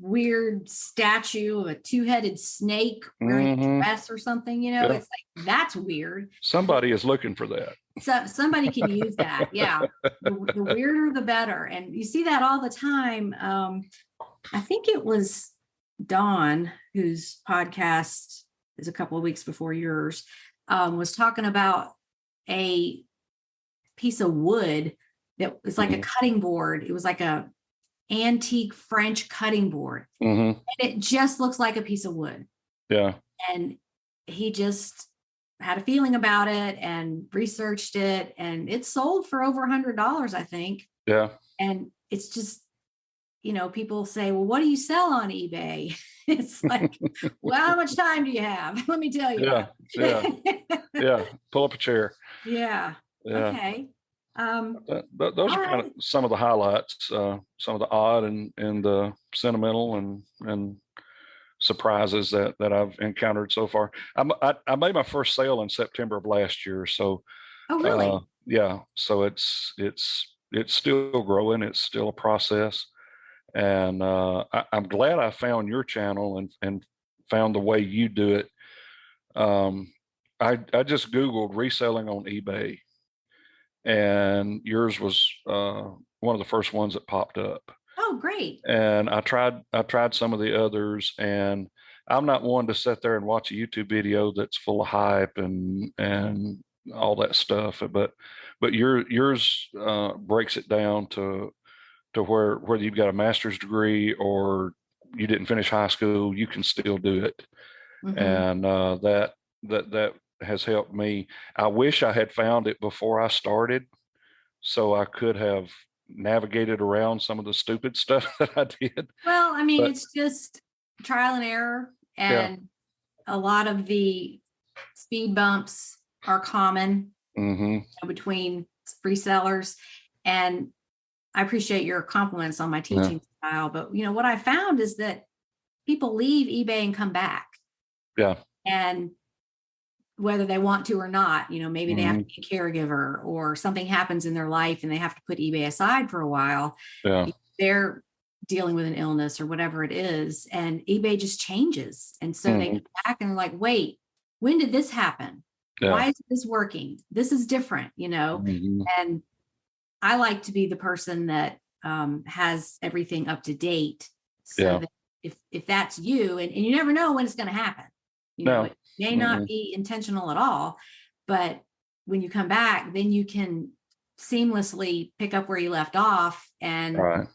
weird statue of a two-headed snake wearing a dress or something, it's like, that's weird. Somebody is looking for that. So somebody can use that. Yeah. The weirder, the better. And you see that all the time. I think it was Dawn, whose podcast is a couple of weeks before yours, was talking about a piece of wood that was like a cutting board. It was like a antique French cutting board. And it just looks like a piece of wood. Yeah. And he just had a feeling about it and researched it, and it sold for over $100, I think. Yeah. And it's just, people say, well, what do you sell on eBay? It's like, well, how much time do you have? Let me tell you. Yeah. Pull up a chair. Yeah. Okay. Those All are kind right. of some of the highlights, some of the odd and the sentimental and surprises that I've encountered so far. I made my first sale in September of last year, so Oh, really? yeah, so it's still growing. It's still a process, and I'm glad I found your channel and found the way you do it. I just Googled reselling on eBay, and yours was one of the first ones that popped up. Oh, great. And I tried some of the others, and I'm not one to sit there and watch a YouTube video that's full of hype and all that stuff. But yours breaks it down to where whether you've got a master's degree or you didn't finish high school, you can still do it, Hmm. and that has helped me. I wish I had found it before I started, so I could have navigated around some of the stupid stuff that I did. Well, I mean, But it's just trial and error, yeah, and a lot of the speed bumps are common hmm, between resellers. And I appreciate your compliments on my yeah, teaching style, but what I found is that people leave eBay and come back, yeah, and whether they want to or not, maybe they have hmm, to be a caregiver or something happens in their life and they have to put eBay aside for a while. yeah, They're dealing with an illness or whatever it is, and eBay just changes. And so they hmm, come back and they're like, wait, when did this happen? yeah, Why is this working? This is different, hmm, And I like to be the person that has everything up to date, so yeah. that if that's you, and you never know when it's going to happen, No, it may not mm-mm, be intentional at all, but when you come back, then you can seamlessly pick up where you left off and right,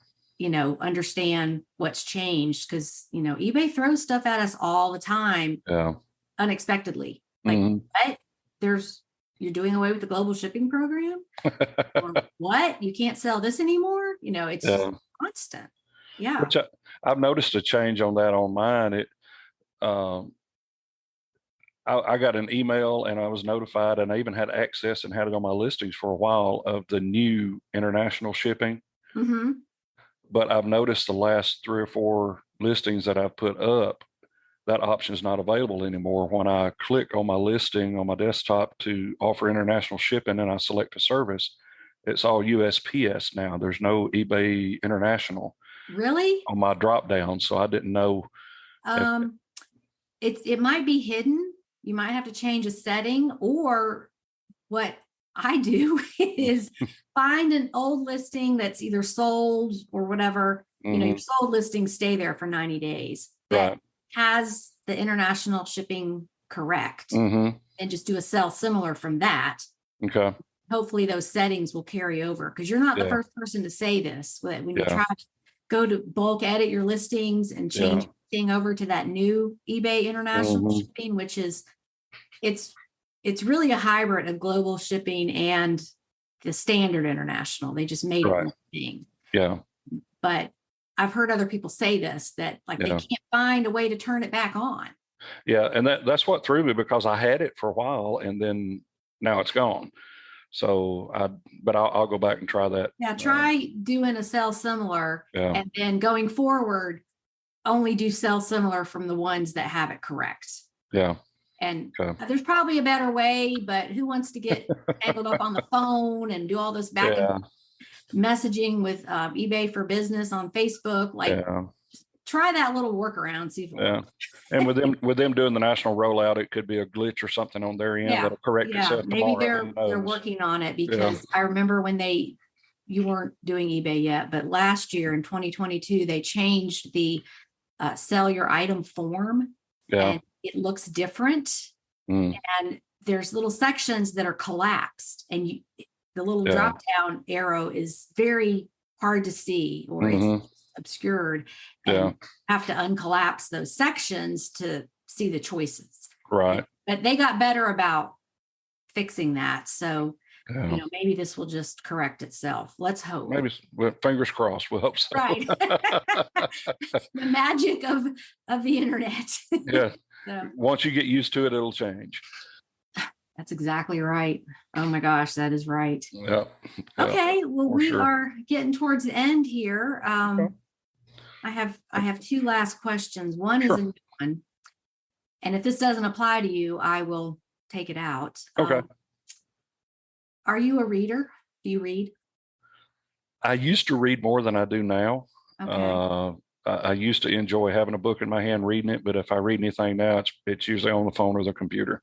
understand what's changed, because eBay throws stuff at us all the time yeah, unexpectedly. Like, hmm. what? You're doing away with the global shipping program? Or what? You can't sell this anymore? It's just Yeah, constant. Yeah. which I've noticed a change on that on mine. Um, I got an email and I was notified, and I even had access and had it on my listings for a while of the new international shipping. Mm-hmm. But I've noticed the last 3 or 4 listings that I've put up, that option is not available anymore. When I click on my listing on my desktop to offer international shipping and I select a service, it's all USPS now. There's no eBay International Really? on my drop down. So I didn't know. If, Um, it might be hidden. You might have to change a setting, or what I do is find an old listing that's either sold or whatever. Your mhm, sold listings stay there for 90 days that right. has the international shipping correct, Hmm. and just do a sell similar from that. Okay. Hopefully those settings will carry over, because you're not the Yeah. first person to say this. When you Yeah. try to go to bulk edit your listings and Yeah. change thing over to that new eBay international Hmm. shipping, which is it's it's really a hybrid of global shipping and the standard international. They just made it Right. one thing. Yeah. But I've heard other people say this, that like they Yeah. can't find a way to turn it back on. Yeah. And that's what threw me, because I had it for a while and then now it's gone. So but I'll go back and try that. Yeah, try doing a sell similar, Yeah. and then going forward, only do sell similar from the ones that have it correct. Yeah. And Okay. there's probably a better way, but who wants to get tangled up on the phone and do all this back and Yeah. messaging with eBay for business on Facebook? Like, Yeah. try that little workaround, see if it Yeah. works. And with them doing the national rollout, it could be a glitch or something on their end Yeah, that'll correct yeah. itself Maybe tomorrow. they're Who they're knows? working on it, Yeah. because I remember when you weren't doing eBay yet, but last year in 2022, they changed the sell your item form, Yeah. and it looks different. Mm. And there's little sections that are collapsed, and the little Yeah. drop down arrow is very hard to see, or it's Hmm. obscured, Yeah. and have to uncollapse those sections to see the choices. Right. But they got better about fixing that. So, Yeah. maybe this will just correct itself. Let's hope. Maybe, well, fingers crossed. We hope so. Right. The magic of the internet. Yeah. So, Once you get used to it, it'll change. That's exactly right. Oh my gosh, that is right. Yeah. Okay, well, we sure. are getting towards the end here. Okay. I have two last questions. One is Sure. a new one, and if this doesn't apply to you, I will take it out. Okay. Are you a reader? Do you read? I used to read more than I do now. Okay. I used to enjoy having a book in my hand, reading it, but if I read anything now, it's usually on the phone or the computer.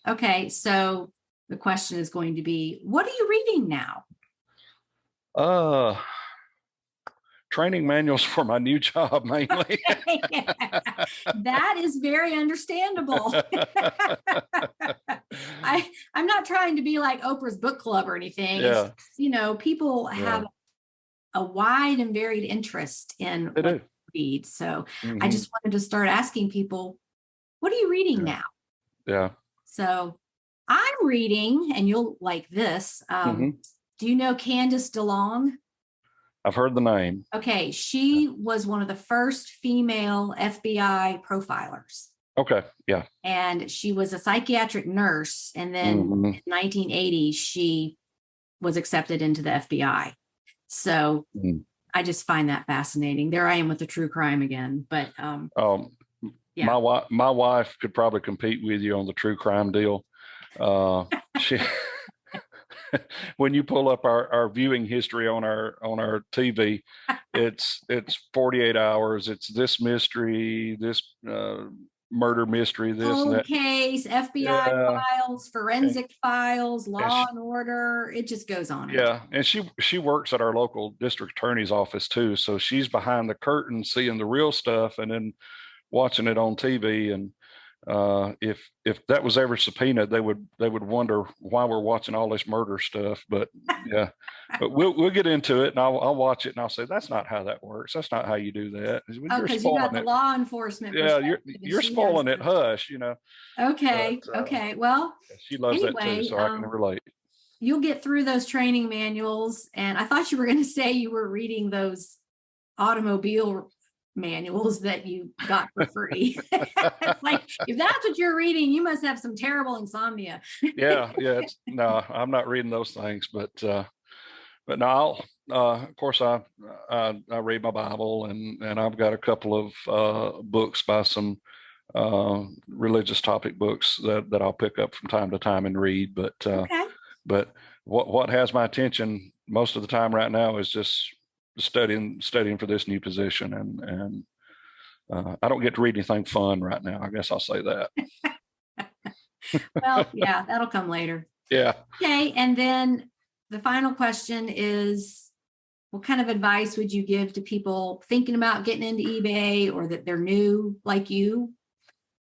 Okay, so the question is going to be, what are you reading now? Uh, Training manuals for my new job mainly. That is very understandable. I'm not trying to be like Oprah's book club or anything. Yeah. It's, you know, people have a wide and varied interest in They what do. they read. So Mm-hmm. I just wanted to start asking people, what are you reading now? Yeah. So I'm reading, and you'll like this. Mm-hmm. Do you know Candace DeLong? I've heard the name. Okay, she was one of the first female FBI profilers. Okay. Yeah. And she was a psychiatric nurse. And then in 1980, she was accepted into the FBI. So I just find that fascinating. There I am with the true crime again. But yeah. My wife could probably compete with you on the true crime deal. She when you pull up our viewing history on our TV, it's 48 hours. It's this mystery, this murder mystery, this and that. Case, FBI files, forensic files, Law and Order. It just goes on. Yeah, and she works at our local district attorney's office too, so she's behind the curtain seeing the real stuff and then watching it on TV. And if that was ever subpoenaed, they would wonder why we're watching all this murder stuff. But yeah, but we'll get into it, and I'll watch it, and I'll say that's not how that works. That's not how you do that. Because you got the law enforcement. Yeah, you're spoiling it. Hush, you know. Okay. But, okay. Well, she loves that too, so I can relate. You'll get through those training manuals, and I thought you were going to say you were reading those automobile manuals that you got for free. It's like, if that's what you're reading, you must have some terrible insomnia. Yeah. No, I'm not reading those things, but now of course I read my Bible, and I've got a couple of books by some religious topic books that I'll pick up from time to time and read. But what has my attention most of the time right now is just studying for this new position, and I don't get to read anything fun right now. I guess I'll say that. Well, yeah, that'll come later. Yeah. Okay, and then the final question is, what kind of advice would you give to people thinking about getting into eBay, or that they're new like you?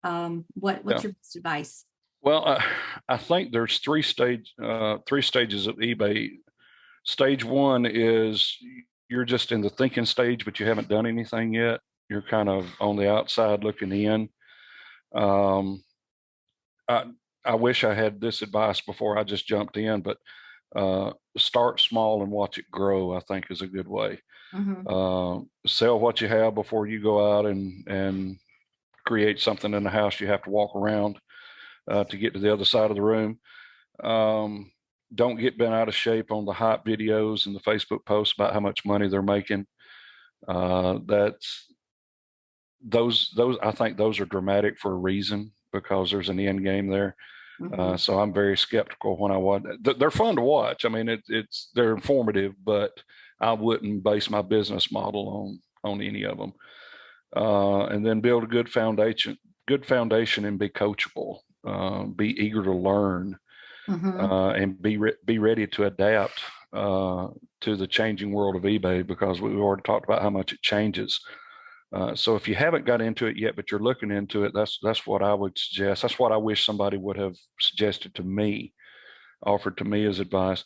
What's your best advice? Well, I think there's three stages of eBay. Stage one is you're just in the thinking stage, but you haven't done anything yet. You're kind of on the outside looking in. I wish I had this advice before I just jumped in, but start small and watch it grow, I think, is a good way. Sell what you have before you go out and create something in the house you have to walk around to get to the other side of the room. Don't get bent out of shape on the hype videos and the Facebook posts about how much money they're making. I think those are dramatic for a reason, because there's an end game there. So I'm very skeptical when I watch. They're fun to watch. I mean, they're informative, but I wouldn't base my business model on any of them. And then build a good foundation, and be coachable. Be eager to learn, and be ready to adapt to the changing world of eBay, because we've already talked about how much it changes. So if you haven't got into it yet, but you're looking into it, that's what I would suggest. That's what I wish somebody would have suggested to me, offered to me as advice.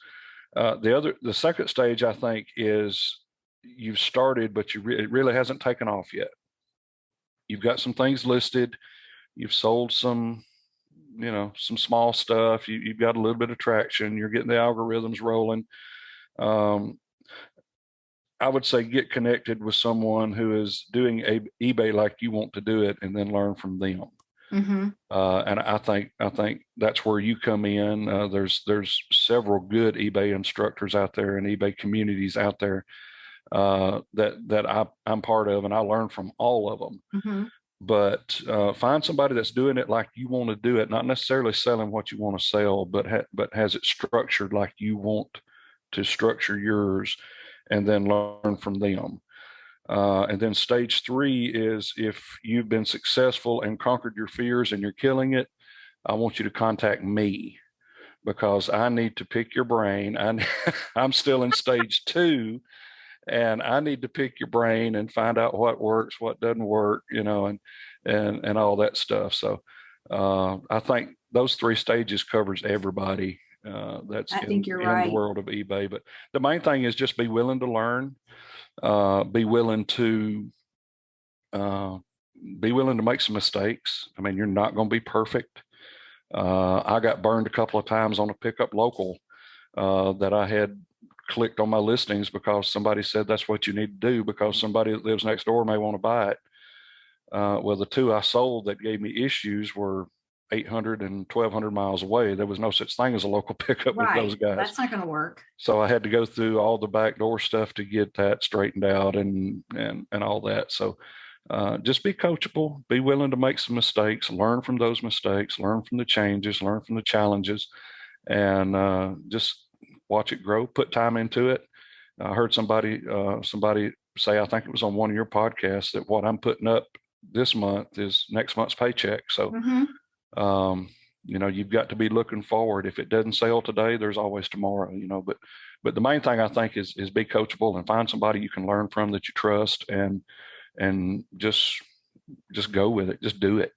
The second stage, I think, is you've started, but it really hasn't taken off yet. You've got some things listed. You've sold some small stuff. You've got a little bit of traction. You're getting the algorithms rolling. I would say get connected with someone who is doing eBay like you want to do it, and then learn from them. Mm-hmm. And I think that's where you come in. There's several good eBay instructors out there and eBay communities out there that I'm part of, and I learn from all of them. Mm-hmm. But find somebody that's doing it like you want to do it, not necessarily selling what you want to sell, but has it structured like you want to structure yours, and then learn from them. And then stage 3 is if you've been successful and conquered your fears and you're killing it, I want you to contact me because I need to pick your brain. I'm still in stage 2, and I need to pick your brain and find out what works, what doesn't work, and all that stuff. So I think those 3 stages covers everybody that's I think you're in the right. world of eBay. But the main thing is just be willing to learn, be willing to make some mistakes. I mean, you're not going to be perfect. I got burned a couple of times on a pickup local that I had clicked on my listings because somebody said that's what you need to do because somebody that lives next door may want to buy it. Well, the 2 I sold that gave me issues were 800 and 1,200 miles away. There was no such thing as a local pickup with those guys. That's not going to work. So I had to go through all the backdoor stuff to get that straightened out and all that. So just be coachable, be willing to make some mistakes, learn from those mistakes, learn from the changes, learn from the challenges, and just watch it grow, put time into it. I heard somebody say, I think it was on one of your podcasts, that what I'm putting up this month is next month's paycheck. So, you've got to be looking forward. If it doesn't sell today, there's always tomorrow, but the main thing I think is be coachable and find somebody you can learn from that you trust, and just go with it. Just do it.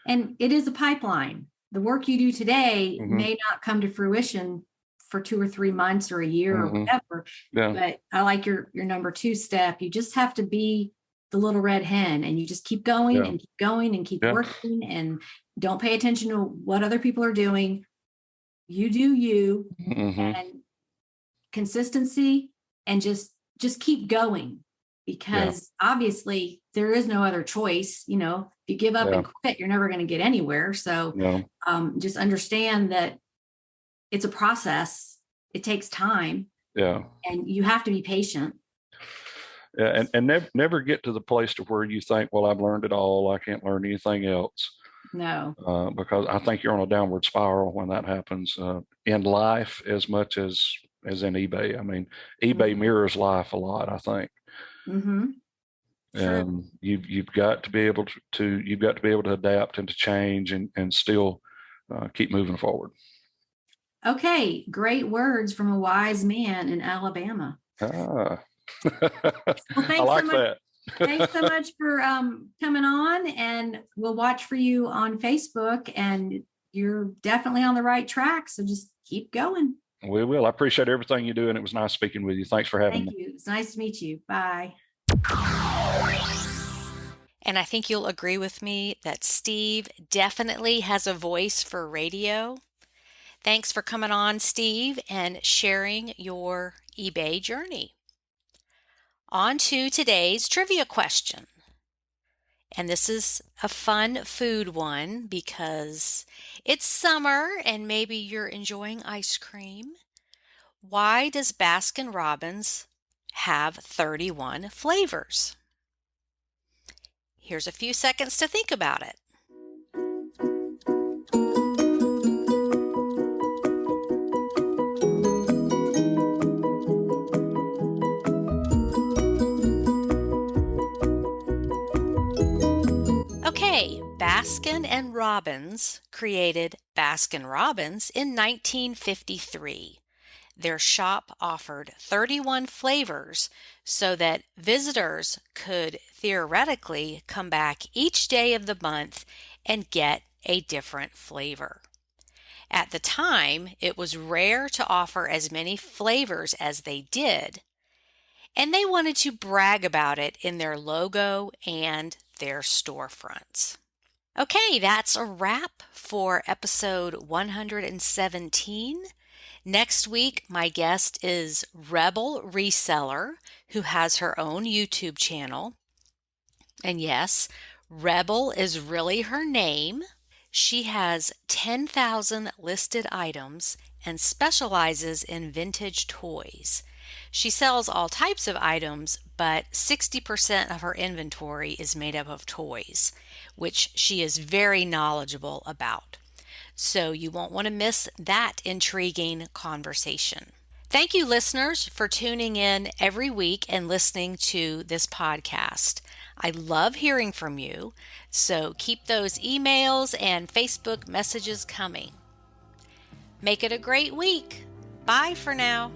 And it is a pipeline. The work you do today may not come to fruition for 2 or 3 months or a year or whatever. Yeah. But I like your number 2 step. You just have to be the little red hen, and you just keep going and keep going and keep working, and don't pay attention to what other people are doing. You do you, and consistency, and just keep going, because obviously there is no other choice. If you give up and quit, you're never going to get anywhere. So just understand that it's a process. It takes time. Yeah. And you have to be patient. Yeah. And never get to the place to where you think, well, I've learned it all, I can't learn anything else. No. Because I think you're on a downward spiral when that happens in life as much as in eBay. I mean, eBay mirrors life a lot, I think. And you've got to be able to adapt and to change and still keep moving forward. Okay, great words from a wise man in Alabama. Well, I like that. Thanks so much for coming on, and we'll watch for you on Facebook, and you're definitely on the right track. So just keep going. We will. I appreciate everything you do, and it was nice speaking with you. Thanks for having me. Thank you. It's nice to meet you. Bye. And I think you'll agree with me that Steve definitely has a voice for radio. Thanks for coming on, Steve, and sharing your eBay journey. On to today's trivia question. And this is a fun food one because it's summer and maybe you're enjoying ice cream. Why does Baskin-Robbins have 31 flavors? Here's a few seconds to think about it. Okay, Baskin and Robbins created Baskin-Robbins in 1953. Their shop offered 31 flavors so that visitors could theoretically come back each day of the month and get a different flavor. At the time, it was rare to offer as many flavors as they did, and they wanted to brag about it in their logo and their storefronts. Okay, that's a wrap for episode 117. Next week, my guest is Rebel Reseller, who has her own YouTube channel. And yes, Rebel is really her name. She has 10,000 listed items and specializes in vintage toys. She sells all types of items, but 60% of her inventory is made up of toys, which she is very knowledgeable about. So you won't want to miss that intriguing conversation. Thank you, listeners, for tuning in every week and listening to this podcast. I love hearing from you, so keep those emails and Facebook messages coming. Make it a great week. Bye for now.